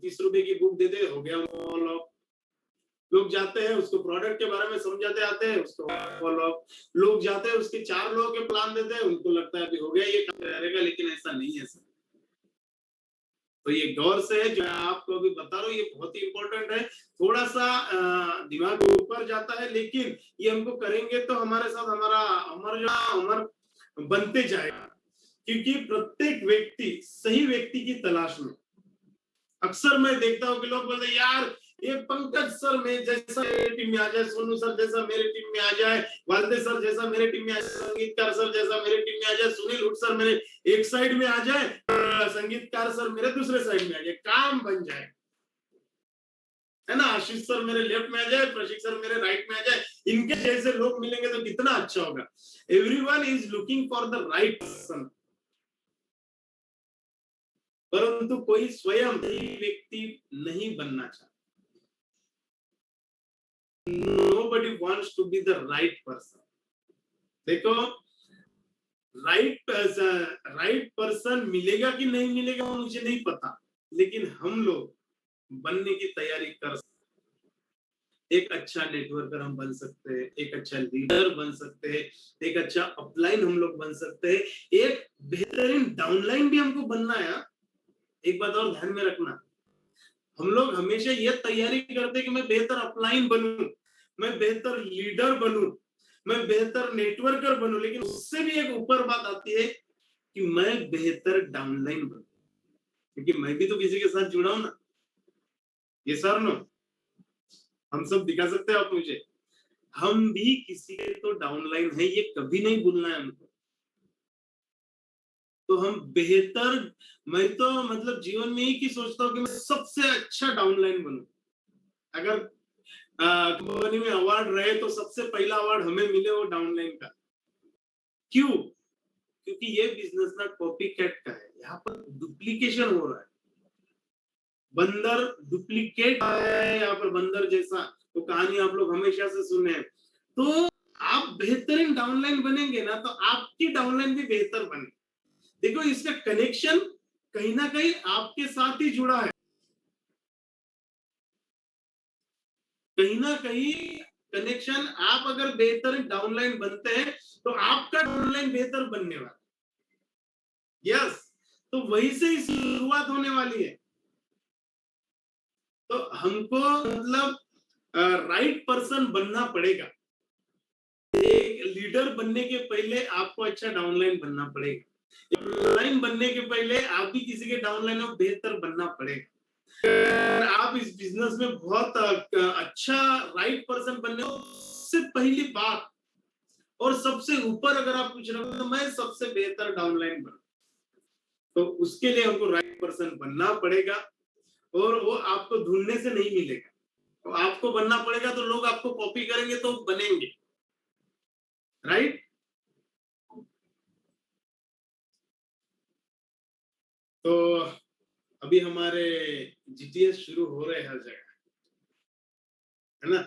30 रुपए की बुक देते, हो गया फॉलो। लोग जाते हैं, उसको प्रोडक्ट के बारे में समझाते आते हैं, उसको फॉलो। लोग जाते हैं, उसके 4 लोगों के प्लान देते हैं, उनको लगता है अभी हो गया ये काम करेगा, लेकिन ऐसा नहीं है सर। तो ये गौर से है जो आपको अभी बता रहा हूँ, ये बहुत ही इंपॉर्टेंट है। थोड़ा सा दिमाग ऊपर जाता है, लेकिन ये हमको करेंगे तो हमारे साथ हमारा बनते जाएगा। क्योंकि प्रत्येक व्यक्ति सही व्यक्ति की तलाश में, अक्सर मैं देखता हूँ कि लोग बोलते यार ये पंकज सर में जैसा मेरी टीम में आ जाए, सोनू सर जैसा मेरे टीम में आ जाए, वालदे सर जैसा मेरे टीम में आ जाए, संगीतकार सर जैसा मेरे टीम में आ जाए, सुनील हुट सर मेरे एक साइड में आ जाए, संगीतकार सर मेरे दूसरे साइड में आ जाए, काम बन जाए, है ना। आशीष सर मेरे लेफ्ट में आ जाए, प्रशिक सर मेरे राइट में आ जाए, इनके जैसे लोग मिलेंगे तो कितना अच्छा होगा। Everyone is looking for the right person, परंतु कोई स्वयं व्यक्ति नहीं बनना चाहता। Nobody wants to be the right person. देखो, राइट पर्सन मिलेगा कि नहीं मिलेगा मुझे नहीं पता, लेकिन हम लोग बनने की तैयारी कर सकते। एक अच्छा नेटवर्कर हम बन सकते हैं, एक अच्छा लीडर बन सकते हैं, एक अच्छा अपलाइन हम लोग बन सकते हैं, एक बेहतरीन डाउनलाइन भी हमको बनना है। एक बात और ध्यान में रखना, हम लोग हमेशा ये तैयारी करते हैं कि मैं बेहतर अपलाइन बनूं, मैं बेहतर लीडर बनूं, मैं बेहतर नेटवर्कर बनूं, लेकिन उससे भी एक ऊपर बात आती है कि मैं बेहतर डाउनलाइन बनूं, क्योंकि मैं भी तो किसी के साथ जुड़ा हूं ना। ये सर नो हम सब दिखा सकते हैं आप मुझे, हम भी किसी के तो डाउनलाइन है, ये कभी नहीं भूलना है हमको। तो हम बेहतर, मैं तो मतलब जीवन में ही की सोचता हूँ कि मैं सबसे अच्छा डाउनलाइन बनूं। अगर कंपनी में अवार्ड रहे तो सबसे पहला अवार्ड हमें मिले वो डाउनलाइन का। क्यों? क्योंकि ये बिजनेस ना कॉपी कैट का है, यहाँ पर डुप्लीकेशन हो रहा है। बंदर डुप्लीकेट है यहाँ पर, बंदर जैसा वो कहानी आप लोग हमेशा से सुने हैं। तो आप बेहतरीन डाउनलाइन बनेंगे ना तो आपकी डाउनलाइन भी बेहतर बने। देखो इसका कनेक्शन कहीं ना कहीं आपके साथ ही जुड़ा है, कहीं ना कहीं कनेक्शन। आप अगर बेहतर डाउनलाइन बनते हैं तो आपका डाउनलाइन बेहतर बनने वाला। यस, तो वही से ही शुरुआत होने वाली है। तो हमको मतलब राइट पर्सन बनना पड़ेगा। एक लीडर बनने के पहले आपको अच्छा डाउनलाइन बनना पड़ेगा। डाउनलाइन बनने के पहले आप भी किसी के डाउनलाइन में बेहतर बनना पड़ेगा। आप इस बिजनेस में बहुत अच्छा राइट पर्सन बनने हो, सबसे पहली बात और सबसे ऊपर अगर आप पूछ रहे हो तो मैं सबसे बेहतर डाउनलाइन बनूं, तो उसके लिए हमको राइट पर्सन बनना पड़ेगा। और वो आपको ढूंढने से नहीं मिलेगा, तो आपको बनना पड़ेगा। तो लोग आपको कॉपी करेंगे तो बनेंगे, राइट। तो अभी हमारे जीटीएस शुरू हो रहे हैं हर जगह, है ना।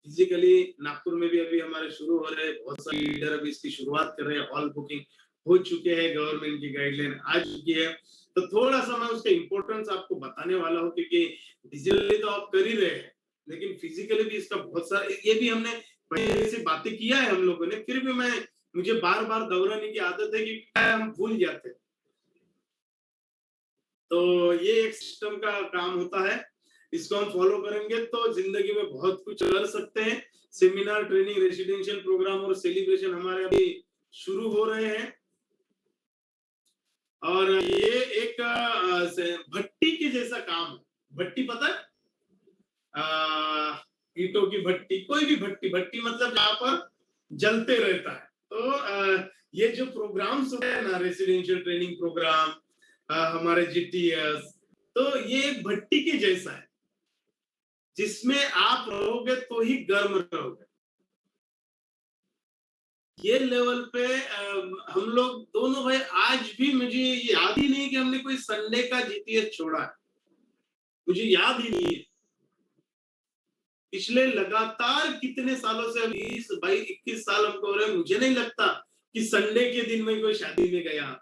फिजिकली नागपुर में भी अभी हमारे शुरू हो रहे हैं, बहुत सारे लीडर अभी इसकी शुरुआत कर रहे हैं। ऑल बुकिंग हो चुके हैं, गवर्नमेंट की गाइडलाइन आ चुकी है। तो थोड़ा सा मैं उसका इंपॉर्टेंस आपको बताने वाला हूँ, क्योंकि डिजिटली तो आप कर ही रहे हैं, लेकिन फिजिकली भी इसका बहुत सारा, ये भी हमने पहले से बातें किया है हम लोगों ने, फिर भी मैं मुझे बार बार दोहराने की आदत है कि हम भूल जाते हैं। तो ये एक सिस्टम का काम होता है, इसको हम फॉलो करेंगे तो जिंदगी में बहुत कुछ कर सकते हैं। सेमिनार, ट्रेनिंग, रेसिडेंशियल प्रोग्राम और सेलिब्रेशन हमारे अभी शुरू हो रहे हैं। और ये एक भट्टी के जैसा काम है। भट्टी पता है? ईंटों की भट्टी, कोई भी भट्टी, भट्टी मतलब जहां पर जलते रहता है। तो ये जो प्रोग्राम्स होते हैं ना, रेसिडेंशियल ट्रेनिंग प्रोग्राम, हमारे जीटीएस, तो ये एक भट्टी के जैसा है जिसमें आप रहोगे तो ही गर्म रहोगे। ये लेवल पे हम लोग दोनों भाई, आज भी मुझे याद ही नहीं कि हमने कोई संडे का जीटीएस छोड़ा है, मुझे याद ही नहीं है। पिछले लगातार कितने सालों से, 20, 22, 21 साल हमको हो रहे, मुझे नहीं लगता कि संडे के दिन में कोई शादी में गया,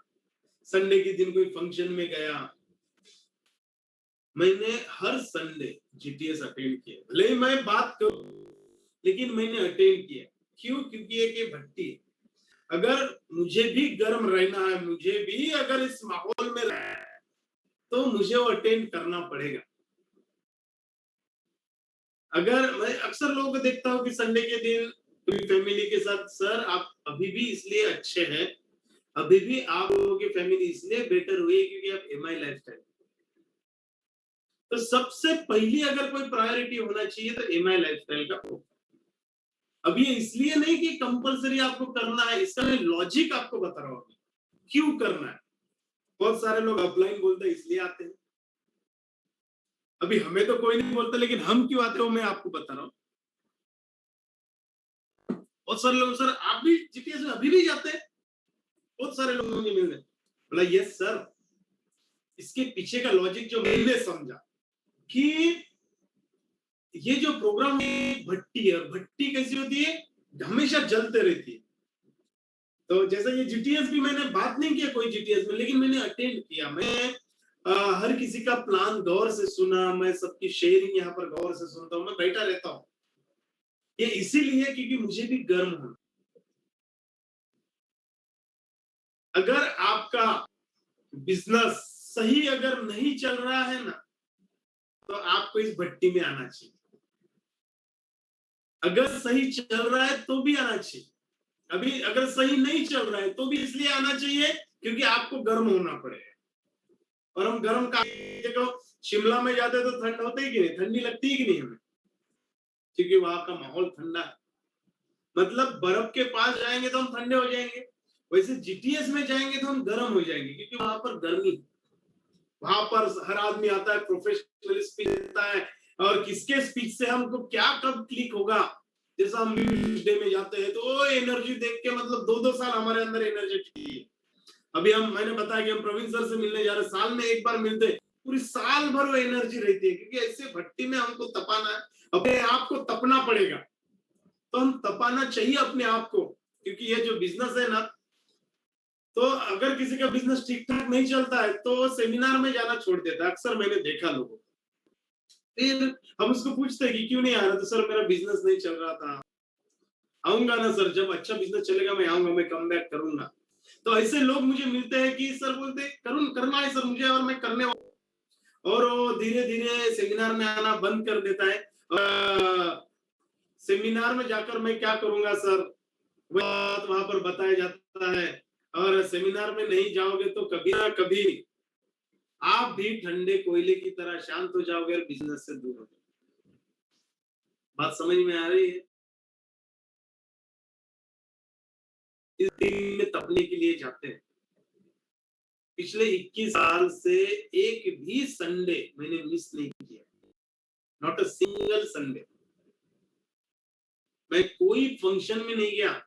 संडे के दिन कोई फंक्शन में गया। मैंने हर संडे जीटीएस अटेंड किया, भले ही मैं बात करूं लेकिन मैंने अटेंड किया। क्यों? क्योंकि एक ये भट्टी है। अगर मुझे भी गर्म रहना है, मुझे भी अगर इस माहौल में रहना है, तो मुझे वो अटेंड करना पड़ेगा। अगर मैं अक्सर लोगों को देखता हूँ कि संडे के दिन फैमिली के साथ, सर आप अभी भी इसलिए अच्छे हैं, अभी भी आप लोगों की फैमिली इसलिए बेटर हुई है क्योंकि आप एमआई लाइफस्टाइल। तो सबसे पहली अगर कोई प्रायोरिटी होना चाहिए तो एमआई लाइफस्टाइल का हो। अब ये इसलिए नहीं कि कंपलसरी आपको करना है, इसका मैं लॉजिक आपको बता रहा हूँ क्यों करना है। बहुत सारे लोग अपलाइन बोलते हैं इसलिए आते हैं, अभी हमें तो कोई नहीं बोलता, लेकिन हम क्यों आते हो मैं आपको बता रहा हूँ। बहुत सारे लोग, सर आप भी जीटीएस में अभी भी जाते हैं? बहुत सारे लोग मुझे मिलने, बोला यस सर। इसके पीछे का लॉजिक जो मैंने समझा कि ये जो प्रोग्राम भट्टी है, भट्टी कैसी होती है, हमेशा जलते रहती है। तो जैसा ये जीटीएस भी, मैंने बात नहीं किया कोई जीटीएस में, लेकिन मैंने अटेंड किया। मैं हर किसी का प्लान गौर से सुना, मैं सबकी शेयरिंग यहाँ पर गौर से सुनता हूँ, मैं बैठा रहता हूँ। ये इसीलिए क्योंकि मुझे भी गर्म होना। अगर आपका बिजनेस सही अगर नहीं चल रहा है ना, तो आपको इस भट्टी में आना चाहिए। अगर सही चल रहा है तो भी आना चाहिए, अभी अगर सही नहीं चल रहा है तो भी इसलिए आना चाहिए क्योंकि आपको गर्म होना पड़ेगा। और हम गर्म का, देखो शिमला में जाते तो ठंड होती है कि नहीं, ठंडी लगती है कि नहीं हमें, क्योंकि वहां का माहौल ठंडा है। मतलब बर्फ के पास जाएंगे तो हम ठंडे हो जाएंगे, वैसे जीटीएस में जाएंगे तो हम गर्म हो जाएंगे, क्योंकि वहां पर गर्मी, वहां पर हर आदमी आता है, प्रोफेशनल स्पीच देता है, और किसके स्पीच से हमको क्या कब क्लिक होगा। जैसा हम डे में जाते हैं तो वो एनर्जी देख के मतलब 2-2 साल हमारे अंदर एनर्जी थी। अभी मैंने बताया कि हम प्रवीण सर से मिलने जा रहे हैं, साल में एक बार मिलते हैं, पूरी साल भर वो एनर्जी रहती है, क्योंकि ऐसे भट्टी में हमको तपाना है, अपने आप को तपना पड़ेगा। तो हम तपाना चाहिए अपने आप को, क्योंकि ये जो बिजनेस है ना, तो अगर किसी का बिजनेस ठीक ठाक नहीं चलता है तो सेमिनार में जाना छोड़ देता है, अक्सर मैंने देखा लोगों। फिर हम उसको पूछते हैं कि क्यों नहीं आ रहा, तो सर मेरा बिजनेस नहीं चल रहा था। आऊंगा ना सर, जब अच्छा बिजनेस चलेगा मैं आऊंगा, मैं कम बैक करूंगा। तो ऐसे लोग मुझे मिलते हैं कि सर बोलते करूँ करना है सर मुझे, और मैं करने वाला, और वो धीरे धीरे सेमिनार में आना बंद कर देता है। सेमिनार में जाकर मैं क्या करूंगा सर, बात वहां पर बताया जाता है, और सेमिनार में नहीं जाओगे तो कभी ना कभी आप भी ठंडे कोयले की तरह शांत हो जाओगे और बिजनेस से दूर हो जाओगे। बात समझ में आ रही है? इस दिन में तपने के लिए जाते हैं। पिछले 21 साल से एक भी संडे मैंने मिस नहीं किया, नॉट अ सिंगल संडे। मैं कोई फंक्शन में नहीं गया।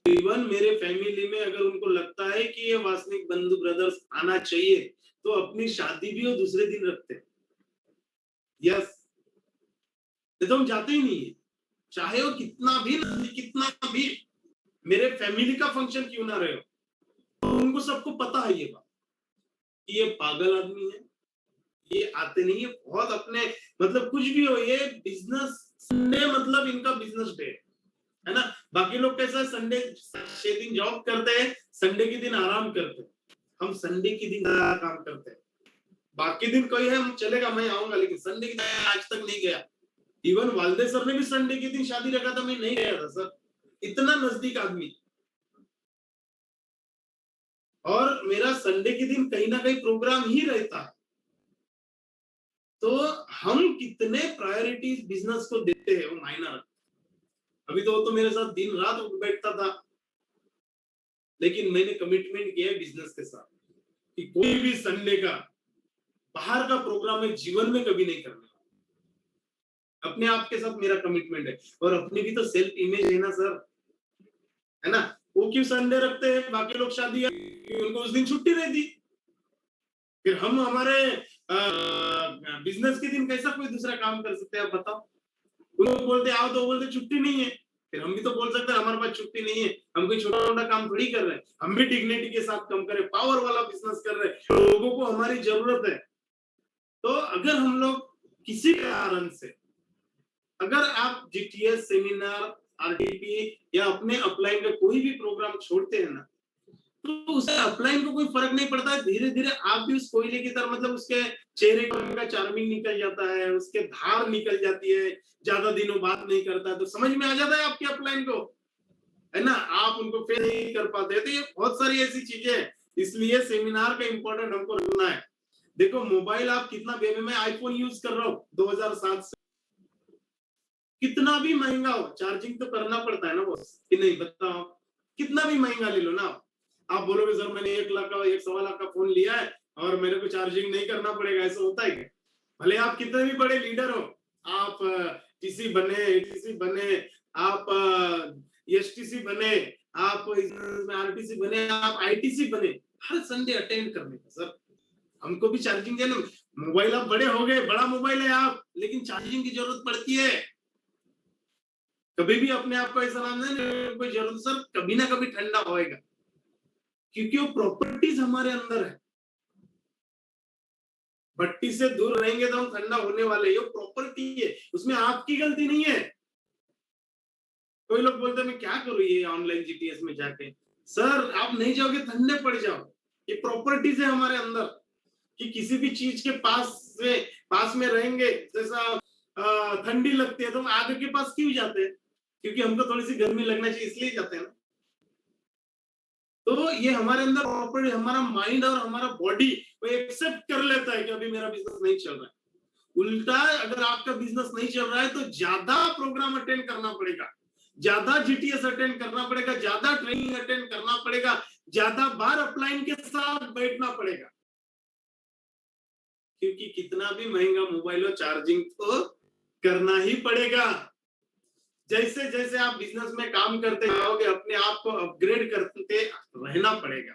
इवन मेरे फैमिली में अगर उनको लगता है कि ये वासनिक बंधु ब्रदर्स आना चाहिए, तो अपनी शादी भी वो दूसरे दिन रखते हैं। यस, तो हम जाते ही नहीं है, चाहे वो कितना भी मेरे फैमिली का फंक्शन क्यों ना रहे हो। तो उनको सबको पता है ये बात कि ये पागल आदमी है, ये आते नहीं है बहुत अपने, मतलब कुछ भी हो, ये बिजनेस संडे मतलब इनका बिजनेस डे है ना। बाकी लोग कैसा संडे 6 दिन जॉब करते हैं, संडे के दिन आराम करते हैं, हम संडे के दिन काम करते हैं। बाकी दिन कोई है हम चलेगा मैं आऊंगा, लेकिन संडे के दिन आज तक नहीं गया। इवन वालदे सर ने भी संडे के दिन शादी रखा था, मैं नहीं गया था सर, इतना नजदीक आदमी। और मेरा संडे के दिन कहीं ना कहीं प्रोग्राम ही रहता है। तो हम कितने प्रायोरिटीज बिजनेस को देते हैं वो मायना रखता है। अभी तो वो तो मेरे साथ दिन रात उठ बैठता था, लेकिन मैंने कमिटमेंट किया है बिजनेस के साथ कि कोई भी संडे का बाहर का प्रोग्राम मैं जीवन में कभी नहीं करने वाला। अपने आप के साथ मेरा कमिटमेंट है, और अपनी भी तो सेल्फ इमेज है ना सर, है ना। वो क्यों संडे रखते हैं, बाकी लोग शादी उनको उस दिन छुट्टी रहती, फिर हम हमारे बिजनेस के दिन कैसा कोई दूसरा काम कर सकते हैं, आप बताओ। लोग बोलते आओ तो बोलते छुट्टी नहीं है, फिर हम भी तो बोल सकते हैं हमारे पास छुट्टी नहीं है, हम कोई छोटा मोटा काम थोड़ी कर रहे हैं, हम भी डिग्निटी के साथ काम करें, पावर वाला बिजनेस कर रहे हैं, लोगों को हमारी जरूरत है। तो अगर हम लोग किसी कारण से, अगर आप जीटीएस सेमिनार, आरटीपी या अपने अपलाइन का कोई भी प्रोग्राम छोड़ते हैं ना, तो उससे अपलाइन को कोई फर्क नहीं पड़ता है। धीरे धीरे आप भी उस कोयले की तरह, मतलब उसके चेहरे का चार्मिंग निकल जाता है, उसके धार निकल जाती है, ज्यादा दिनों बात नहीं करता है, तो समझ में आ जाता है आपके अपलाइन को, है ना। आप उनको फेल नहीं कर पाते। तो ये बहुत सारी ऐसी चीजें हैं, इसलिए सेमिनार का इंपॉर्टेंट हमको रखना है। देखो मोबाइल आप कितना भी, मैं आईफोन यूज कर रहा हूँ 2007 से, कितना भी महंगा हो चार्जिंग तो करना पड़ता है ना बॉस, कि नहीं बताओ। कितना भी महंगा ले लो ना, आप बोलोगे सर मैंने 1 लाख का 1 सवा लाख का फोन लिया है और मेरे को चार्जिंग नहीं करना पड़ेगा, ऐसा होता है क्या। भले आप कितने भी बड़े लीडर हो, आप टीसी बने, एटीसी बने, आप एसटीसी बने, आप आरटीसी बने, आप आईटीसी बने, हर संडे अटेंड करने का सर, हमको भी चार्जिंग देना। मोबाइल आप बड़े हो गए, बड़ा मोबाइल है आप, लेकिन चार्जिंग की जरूरत पड़ती है। कभी भी अपने आप को ऐसा नाम नहीं कोई जरूरत, सर कभी ना कभी ठंडा होएगा, क्योंकि वो प्रॉपर्टीज हमारे अंदर है। भट्टी से दूर रहेंगे तो हम ठंडा होने वाले, ये प्रॉपर्टी है, उसमें आपकी गलती नहीं है। कोई लोग बोलते हैं मैं क्या करूँ ये ऑनलाइन जीटीएस में जाके, सर आप नहीं जाओगे ठंडे पड़ जाओ। ये प्रॉपर्टीज है हमारे अंदर, कि किसी भी चीज के पास में रहेंगे, जैसा ठंडी लगती है तो हम आग के पास क्यों जाते हैं, क्योंकि हमको थोड़ी सी गर्मी लगना चाहिए इसलिए जाते हैं ना। तो ये हमारे अंदर प्रॉपर्टी, हमारा माइंड और हमारा बॉडी वो एक्सेप्ट कर लेता है कि अभी मेरा बिजनेस नहीं चल रहा है। उल्टा अगर आपका बिजनेस नहीं चल रहा है तो ज्यादा प्रोग्राम अटेंड करना पड़ेगा, ज्यादा जीटीएस अटेंड करना पड़ेगा, ज्यादा ट्रेनिंग अटेंड करना पड़ेगा, ज्यादा बार अपलाइन के साथ बैठना पड़ेगा, क्योंकि कितना भी महंगा मोबाइल हो चार्जिंग तो करना ही पड़ेगा। जैसे जैसे आप बिजनेस में काम करते जाओगे अपने आप को अपग्रेड करते रहना पड़ेगा।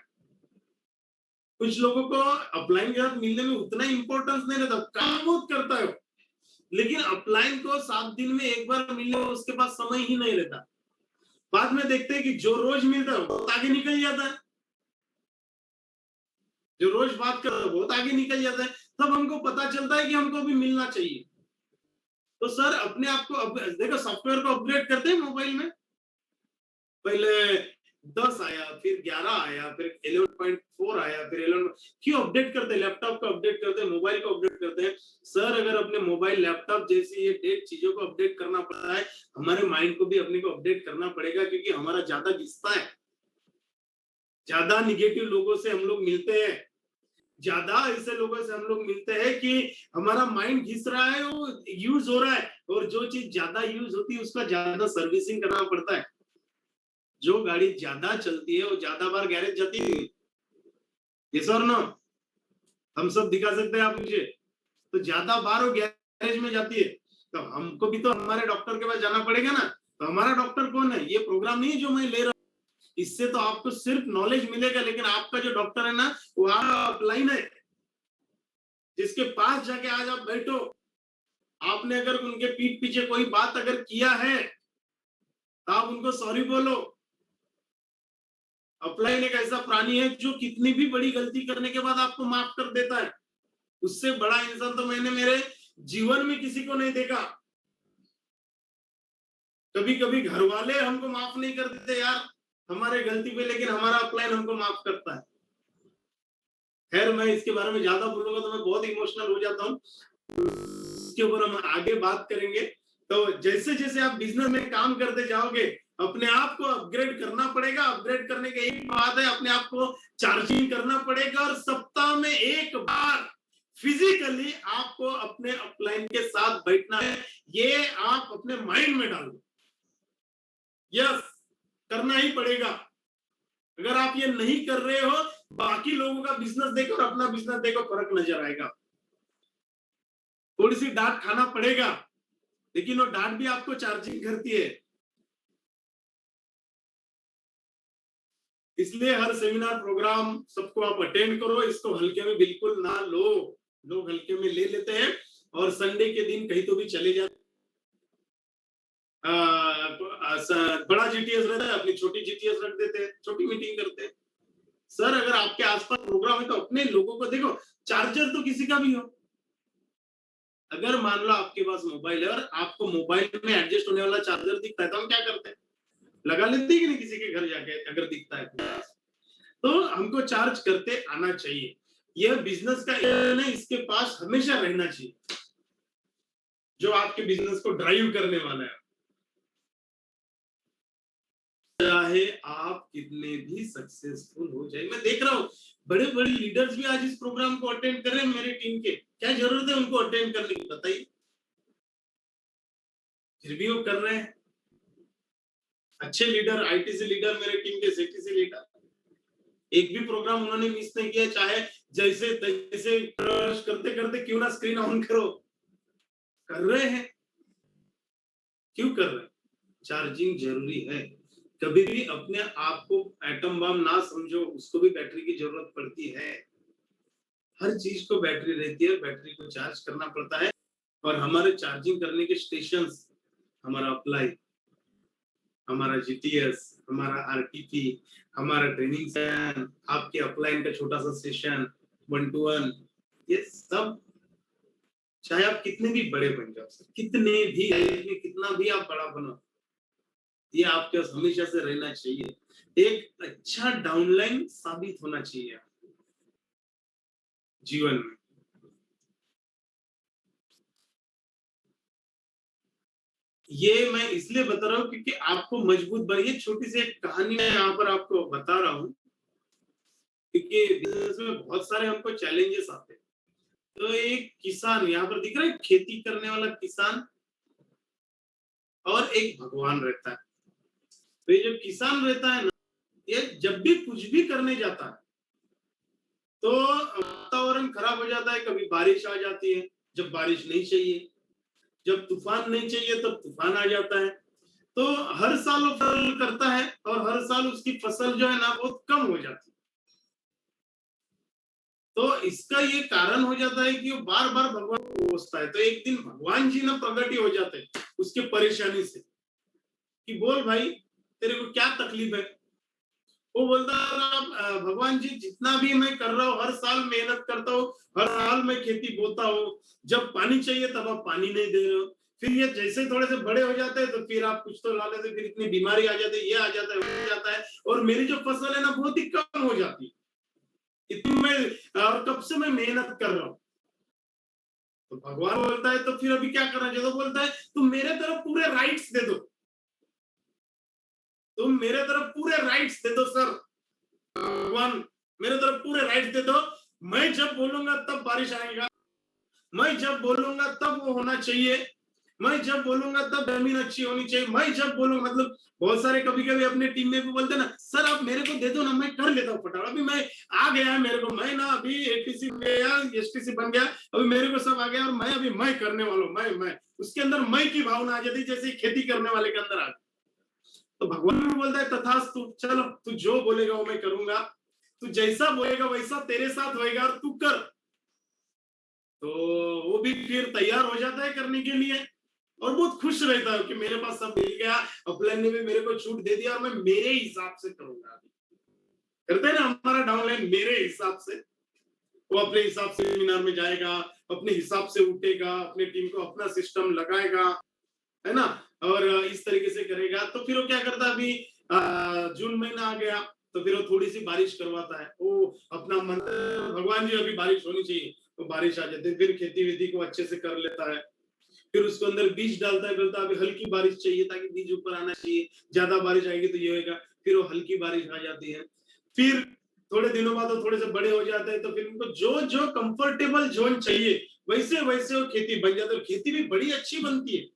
कुछ लोगों को अपलाइन के साथ मिलने में उतना इंपॉर्टेंस नहीं रहता, काम बहुत करता है, लेकिन अपलाइन को 7 दिन में एक बार मिलने में उसके पास समय ही नहीं रहता। बाद में देखते हैं कि जो रोज मिलता है बहुत आगे निकल जाता है, जो रोज बात कर रहा है बहुत आगे निकल जाता है, तब हमको पता चलता है कि हमको भी मिलना चाहिए। तो सर अपने आप को देखो, सॉफ्टवेयर को अपग्रेड करते हैं मोबाइल में, पहले 10 आया, फिर 11 आया, फिर 11.4 आया, फिर 11। क्यों अपडेट करते हैं? लैपटॉप को अपडेट करते हैं, मोबाइल को अपडेट करते हैं। सर अगर अपने मोबाइल लैपटॉप जैसी ये डेट चीजों को अपडेट करना पड़ता है, हमारे माइंड को भी अपने को अपडेट करना पड़ेगा, क्योंकि हमारा ज्यादा घिसता है, ज्यादा निगेटिव लोगों से हम लोग मिलते हैं, ज्यादा ऐसे लोगों से हम लोग मिलते हैं कि हमारा माइंड घिस रहा है, वो यूज हो रहा है, और जो चीज ज्यादा यूज होती है उसका ज्यादा सर्विसिंग करना पड़ता है। जो गाड़ी ज्यादा चलती है वो ज्यादा बार गैरेज जाती है, यस और नो? हम सब दिखा सकते हैं आप मुझे, तो ज्यादा बार वो गैरेज में जाती है, तो हमको भी तो हमारे डॉक्टर के पास जाना पड़ेगा ना। तो हमारा डॉक्टर कौन है? ये प्रोग्राम नहीं जो मैं ले रहा हूँ, इससे तो आपको सिर्फ नॉलेज मिलेगा, लेकिन आपका जो डॉक्टर है ना वो ऑफलाइन है, जिसके पास जाके आज आप बैठो, आपने अगर उनके पीठ पीछे कोई बात अगर किया है तो आप उनको सॉरी बोलो। अपलाइन एक ऐसा प्राणी है जो कितनी भी बड़ी गलती करने के बाद आपको माफ कर देता है। उससे बड़ा इंसान तो मैंने मेरे जीवन में किसी को नहीं देखा। कभी कभी घर वाले हमको माफ नहीं कर देते यार हमारे गलती पे, लेकिन हमारा अपलाइन हमको माफ करता है। खैर मैं इसके बारे में ज्यादा बोलूंगा तो मैं बहुत इमोशनल हो जाता हूँ, इसके ऊपर हम आगे बात करेंगे। तो जैसे जैसे आप बिजनेस में काम करते जाओगे अपने आप को अपग्रेड करना पड़ेगा। अपग्रेड करने की एक बात है, अपने आप को चार्जिंग करना पड़ेगा, और सप्ताह में एक बार फिजिकली आपको अपने अपलाइन के साथ बैठना है। ये आप अपने माइंड में डालो, यस करना ही पड़ेगा। अगर आप ये नहीं कर रहे हो, बाकी लोगों का बिजनेस देखो और अपना बिजनेस देखो, फर्क नजर आएगा। थोड़ी सी डांट खाना पड़ेगा, लेकिन वो डांट भी आपको चार्जिंग करती है। इसलिए हर सेमिनार प्रोग्राम सबको आप अटेंड करो, इसको हल्के में बिल्कुल ना लो। लोग हल्के में ले लेते हैं और संडे के दिन कहीं तो भी चले जाते। बड़ा जीटीएस रहता है, अपनी छोटी जीटीएस रख देते हैं, छोटी मीटिंग करते हैं। सर अगर आपके आसपास प्रोग्राम है तो अपने लोगों को देखो, चार्जर तो किसी का भी हो। अगर मान लो आपके पास मोबाइल है और आपको मोबाइल में एडजस्ट होने वाला चार्जर दिखता है तो हम क्या करते हैं? लगा लेते हैं कि नहीं किसी के घर जाके, अगर दिखता है तो हमको चार्ज करते आना चाहिए। यह बिजनेस का नहीं, इसके पास हमेशा रहना चाहिए जो आपके बिजनेस को ड्राइव करने वाला है। चाहे आप कितने भी सक्सेसफुल हो जाए, मैं देख रहा हूँ बड़े बड़े लीडर्स भी आज इस प्रोग्राम को अटेंड कर रहे हैं मेरे टीम के। क्या जरूरत है उनको अटेंड करने की, बताइए? फिर भी वो कर रहे हैं। अच्छे लीडर, आईटीसी लीडर, मेरे टीम के सीटीसी लीडर, एक भी प्रोग्राम उन्होंने मिस नहीं किया, चाहे जैसे तैसे करते करते क्यों ना स्क्रीन ऑन करो, कर रहे हैं। क्यों कर रहे हैं? चार्जिंग जरूरी है। कभी भी अपने आप को एटम बम ना समझो, उसको भी बैटरी की जरूरत पड़ती है। हर चीज को बैटरी रहती है, बैटरी को चार्ज करना पड़ता है। और हमारे चार्जिंग करने के स्टेशन, हमारा अप्लाई, हमारा जीटीएस, हमारा आरटीपी, हमारा ट्रेनिंग सेशन, आपके अपलाइन का छोटा सा सेशन 1 to 1, ये सब चाहे आप कितने भी बड़े बन जाओ, कितने भी कितना भी आप बड़ा बनो, ये आपके पास हमेशा से रहना चाहिए। एक अच्छा डाउनलाइन साबित होना चाहिए जीवन में। ये मैं इसलिए बता रहा हूँ क्योंकि आपको मजबूत बनिए। छोटी सी एक कहानी मैं यहाँ पर आपको बता रहा हूँ, क्योंकि बिजनेस में बहुत सारे हमको चैलेंजेस आते हैं। तो एक किसान यहाँ पर दिख रहा है, खेती करने वाला किसान और एक भगवान रहता है। तो ये जो किसान रहता है ना, ये जब भी कुछ भी करने जाता है तो वातावरण खराब हो जाता है। कभी बारिश आ जाती है जब बारिश नहीं चाहिए, जब तूफान नहीं चाहिए तब तूफान आ जाता है। तो हर साल वो फसल करता है और हर साल उसकी फसल जो है ना बहुत कम हो जाती है। तो इसका ये कारण हो जाता है कि वो बार बार भगवान को कोसता है। तो एक दिन भगवान जी ना प्रकट ही हो जाते हैं उसके परेशानी से, कि बोल भाई तेरे को क्या तकलीफ है। वो बोलता है भगवान जी जितना भी मैं कर रहा हूँ, हर साल मेहनत करता हूँ, हर साल मैं खेती बोता हूँ, जब पानी चाहिए तब आप पानी नहीं दे रहे हो। फिर ये जैसे थोड़े से बड़े हो जाते हैं तो फिर आप कुछ तो ला लेते, फिर इतनी बीमारी आ जाती है, ये आ जाता है, वो आ जाता है, और मेरी जो फसल है ना बहुत ही कम हो जाती है। इतनी मैं और कब से मैं मेहनत कर रहा हूँ। तो भगवान बोलता है तो फिर अभी क्या करना चाहिए। तो बोलता है तुम मेरे तरफ पूरे राइट्स दे दो, तुम मेरे तरफ पूरे राइट्स दे दो सर। भगवान मेरे तरफ पूरे राइट्स दे दो। मैं जब बोलूंगा तब बारिश आएगा, मैं जब बोलूंगा तब वो होना चाहिए, मैं जब बोलूंगा तब जमीन अच्छी होनी चाहिए, मैं जब बोलूंगा। मतलब बहुत सारे कभी कभी अपने टीम में भी बोलते ना, सर आप मेरे को दे दो ना, मैं कर लेता हूँ फटाफट, अभी मैं आ गया है मेरे को, मैं ना अभी एटीसी गया, एसटीसी बन गया, अभी मेरे को सब आ गया और मैं अभी मैं करने वाला हूँ, मैं उसके अंदर मैं की भावना आ जाती जैसे खेती करने वाले के अंदर आ। तो भगवान भी बोलता है तथास्तु, चलो तू जो बोलेगा वो मैं करूंगा, तू जैसा बोलेगा वैसा तेरे साथ होएगा और तू कर। तो वो भी फिर तैयार हो जाता है करने के लिए और बहुत खुश रहता है कि मेरे पास सब मिल गया, अपलाइन ने भी मेरे को छूट दे दिया और मैं मेरे हिसाब से करूंगा। करते हैं ना हमारा डाउनलाइन मेरे हिसाब से, वो अपने हिसाब से सेमिनार में जाएगा, अपने हिसाब से उठेगा, अपने टीम को अपना सिस्टम लगाएगा, है ना, और इस तरीके से करेगा। तो फिर वो क्या करता है, अभी जून महीना आ गया तो फिर वो थोड़ी सी बारिश करवाता है, वो अपना मन, भगवान जी अभी बारिश होनी चाहिए, तो बारिश आ जाती है, फिर खेती विधि को अच्छे से कर लेता है। फिर उसके अंदर बीज डालता है, बोलता है अभी हल्की बारिश चाहिए ताकि बीज ऊपर आना चाहिए, ज्यादा बारिश आएगी तो ये होगा। फिर वो हल्की बारिश आ जाती है। फिर थोड़े दिनों बाद वो थोड़े से बड़े हो जाते हैं तो फिर उनको जो जो कंफर्टेबल जोन चाहिए वैसे वैसे वो खेती बन जाती है, और खेती भी बड़ी अच्छी बनती है,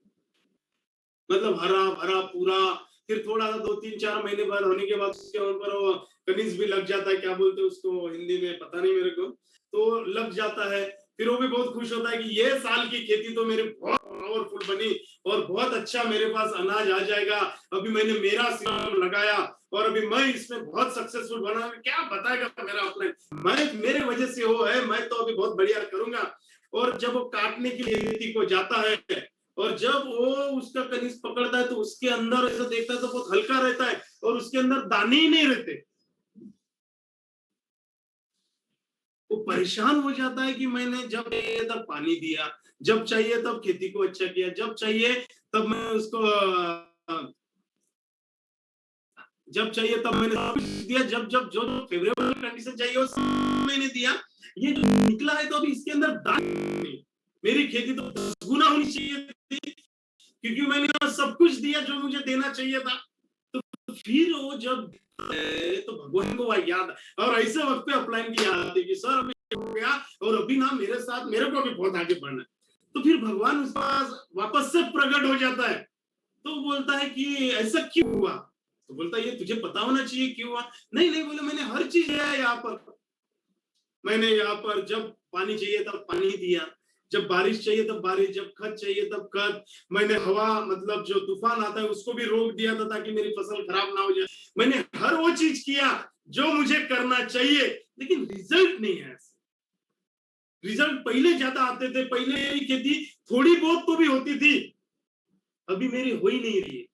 मतलब हरा भरा पूरा। फिर थोड़ा सा 2 3 4 महीने बाद होने के बाद उसके ऊपर वो कनिज भी लग जाता है, क्या बोलते हैं उसको हिंदी में पता नहीं मेरे को, तो लग जाता है। फिर वो भी बहुत खुश होता है कि ये साल की खेती तो मेरे बहुत पावरफुल बनी और बहुत अच्छा मेरे पास अनाज आ जाएगा, अभी मैंने मेरा सिस्टम लगाया और अभी मैं इसमें बहुत सक्सेसफुल बना, क्या बताएगा मेरा अपने, मैं मेरे वजह से वो है, मैं तो अभी बहुत बढ़िया करूंगा। और जब वो काटने के लिए खेती को जाता है और जब वो उसका कनीज पकड़ता है तो उसके अंदर ऐसा देखता है तो बहुत हल्का रहता है और उसके अंदर दाने ही नहीं रहते। वो परेशान हो जाता है कि मैंने जब चाहिए तब पानी दिया, जब चाहिए तब खेती को अच्छा किया, जब चाहिए तब मैं उसको जब चाहिए तब मैंने सब कुछ दिया, जब जब जो फेवरेबल कंडीशन चाहिए वो सब मैंने दिया। ये जो निकला है तो अभी इसके अंदर दाने नहीं। मेरी खेती तो 10 गुना होनी चाहिए थी क्योंकि मैंने सब कुछ दिया जो मुझे देना चाहिए था। तो फिर वो जब तो भगवान को वह याद, और ऐसे वक्त पे अपलाइन की याद आती कि सर अभी हो गया और अभी ना मेरे साथ मेरे को भी बहुत आगे बढ़ना है। तो फिर भगवान उसके पास वापस से प्रकट हो जाता है, तो बोलता है कि ऐसा क्यों हुआ। तो बोलता है ये तुझे पता होना चाहिए क्यों हुआ। नहीं नहीं बोले मैंने हर चीज है यहाँ पर, मैंने यहाँ पर जब पानी चाहिए तब पानी दिया, जब बारिश चाहिए तब बारिश, जब खत चाहिए तब खत, मैंने हवा मतलब जो तूफान आता है उसको भी रोक दिया था ताकि मेरी फसल खराब ना हो जाए। मैंने हर वो चीज किया जो मुझे करना चाहिए, लेकिन रिजल्ट नहीं है। रिजल्ट पहले ज्यादा आते थे, पहले मेरी खेती थोड़ी बहुत तो भी होती थी, अभी मेरी हो ही नहीं रही है।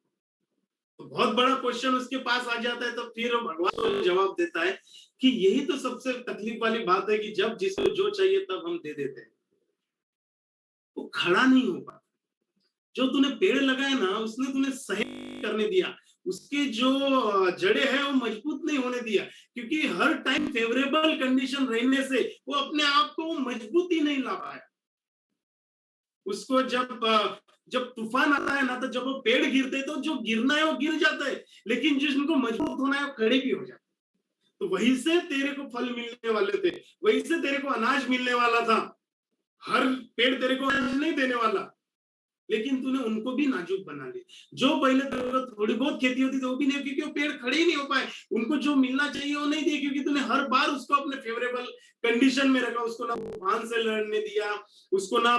तो बहुत बड़ा क्वेश्चन उसके पास आ जाता है। तो फिर भगवान को जवाब देता है कि यही तो सबसे तकलीफ वाली बात है कि जब जिसको जो चाहिए तब हम दे देते हैं, वो खड़ा नहीं हो पाता। जो तूने पेड़ लगाया ना उसने तूने सही करने दिया, उसके जो जड़े हैं वो मजबूत नहीं होने दिया, क्योंकि हर टाइम फेवरेबल कंडीशन रहने से वो अपने आप को मजबूती नहीं ला पाया। उसको जब तूफान आता है ना, तो जब वो पेड़ गिरते हैं तो जो गिरना है वो गिर जाता है, लेकिन जिनको मजबूत होना है वो खड़े भी हो जाते। तो वहीं से तेरे को फल मिलने वाले थे, वहीं से तेरे को अनाज मिलने वाला था। हर पेड़ तेरे को अनाज नहीं देने वाला, लेकिन तूने उनको भी नाजुक बना लिया। जो पहले थोड़ी बहुत खेती होती थी वो भी नहीं, क्योंकि वो पेड़ खड़े ही नहीं हो पाए, उनको जो मिलना चाहिए वो नहीं दिया, क्योंकि तूने हर बार उसको अपने फेवरेबल कंडीशन में रखा, उसको ना तूफान से लड़ने दिया, उसको ना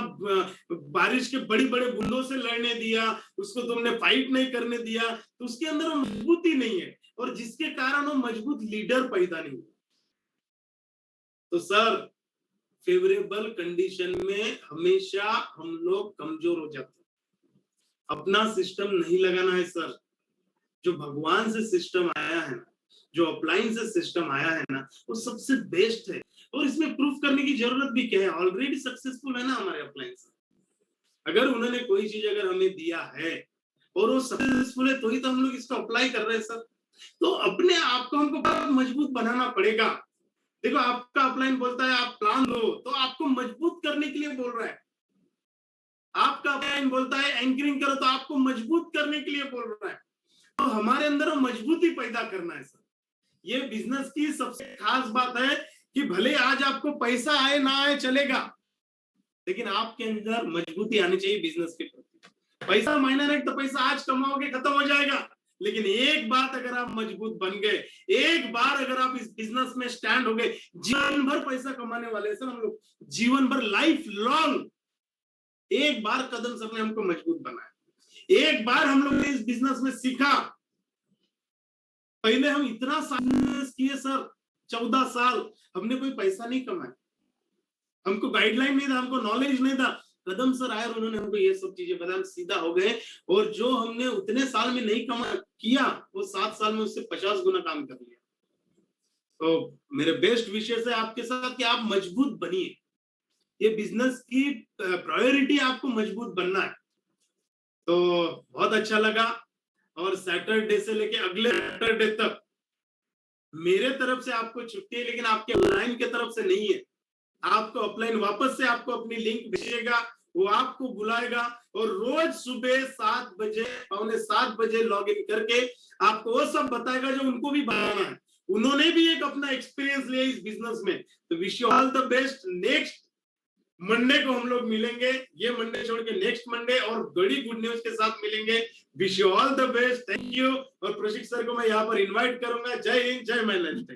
बारिश के बड़ी बड़े बूंदों से लड़ने दिया, उसको तुमने फाइट नहीं करने दिया, तो उसके अंदर मजबूती नहीं है, और जिसके कारण वो मजबूत लीडर पैदा नहीं हुआ। तो सर, फेवरेबल कंडीशन में हमेशा हम लोग कमजोर हो जाते हैं। अपना सिस्टम नहीं लगाना है सर। जो भगवान से सिस्टम आया है ना, जो अप्लायंस से सिस्टम आया है ना, वो सबसे बेस्ट है, और इसमें प्रूफ करने की जरूरत भी क्या है, ऑलरेडी सक्सेसफुल है ना हमारे अप्लायंस। अगर उन्होंने कोई चीज अगर हमें दिया है और वो सक्सेसफुल है, तो ही तो हम लोग इसको अप्लाई कर रहे हैं सर। तो अपने आप को हमको मजबूत बनाना पड़ेगा। देखो, आपका अपलाइन बोलता है आप प्लान दो, तो आपको मजबूत करने के लिए बोल रहा है। आपका अपलाइन बोलता है एंकरिंग करो, तो आपको मजबूत करने के लिए बोल रहा है। तो हमारे अंदर मजबूती पैदा करना है सर। ये बिजनेस की सबसे खास बात है कि भले आज आपको पैसा आए ना आए चलेगा, लेकिन आपके अंदर मजबूती आनी चाहिए बिजनेस के प्रति। पैसा मायने नहीं, तो पैसा आज कमाओगे खत्म हो जाएगा, लेकिन एक बात अगर आप मजबूत बन गए, एक बार अगर आप इस बिजनेस में स्टैंड हो गए, जीवन भर पैसा कमाने वाले हैं सर हम लोग, जीवन भर, लाइफ लॉन्ग। एक बार कदम सर ने हमको मजबूत बनाया, एक बार हम लोग ने इस बिजनेस में सीखा। पहले हम इतना बिजनेस किए सर, 14 साल हमने कोई पैसा नहीं कमाया, हमको गाइडलाइन नहीं था, हमको नॉलेज नहीं था। कदम सर आए और उन्होंने हमको ये सब चीजें बताया, हम सीधा हो गए, और जो हमने उतने साल में नहीं कमा किया, वो 7 साल में उससे 50 गुना काम कर लिया। तो मेरे बेस्ट विशेष है आपके साथ कि आप मजबूत बनिए। ये बिजनेस की प्रायोरिटी आपको मजबूत बनना है। तो बहुत अच्छा लगा, और सैटरडे से लेके अगले सैटरडे तक मेरे तरफ से आपको छुट्टी है, लेकिन आपके ऑनलाइन के तरफ से नहीं है। आपको ऑफलाइन वापस से आपको अपनी लिंक भेजेगा, वो आपको बुलाएगा, और रोज सुबह 7 बजे, पौने 7 बजे लॉग इन करके आपको वो सब बताएगा जो उनको भी बताना है। उन्होंने भी एक अपना एक्सपीरियंस लिया इस बिजनेस में। तो wish you all the best. Next Monday को हम लोग मिलेंगे, ये मंडे छोड़ के नेक्स्ट मंडे, और बड़ी गुड न्यूज के साथ मिलेंगे। Wish you all the best, thank you. और प्रशिक सर को मैं यहाँ पर इन्वाइट करूंगा। जय हिंद, जय महिला।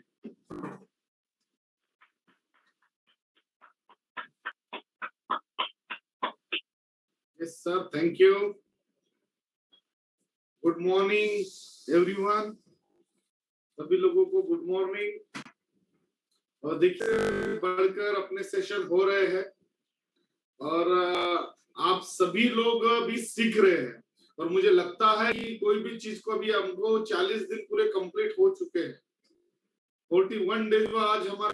Yes, sir. Thank you. Good morning, everyone. सभी लोगों को गुड मॉर्निंग। और देखिए, बढ़कर अपने सेशन हो रहे हैं, और आप सभी लोग भी सीख रहे हैं, और मुझे लगता है कि कोई भी चीज को अभी हमको 40 दिन पूरे कंप्लीट हो चुके हैं। 41 डेज में आज हमारा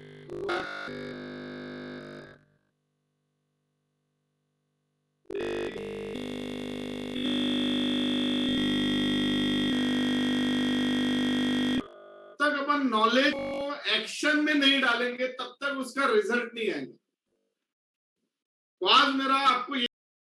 तक अपन नॉलेज को एक्शन में नहीं डालेंगे, तब तक उसका रिजल्ट नहीं आएगा। तो आज मेरा आपको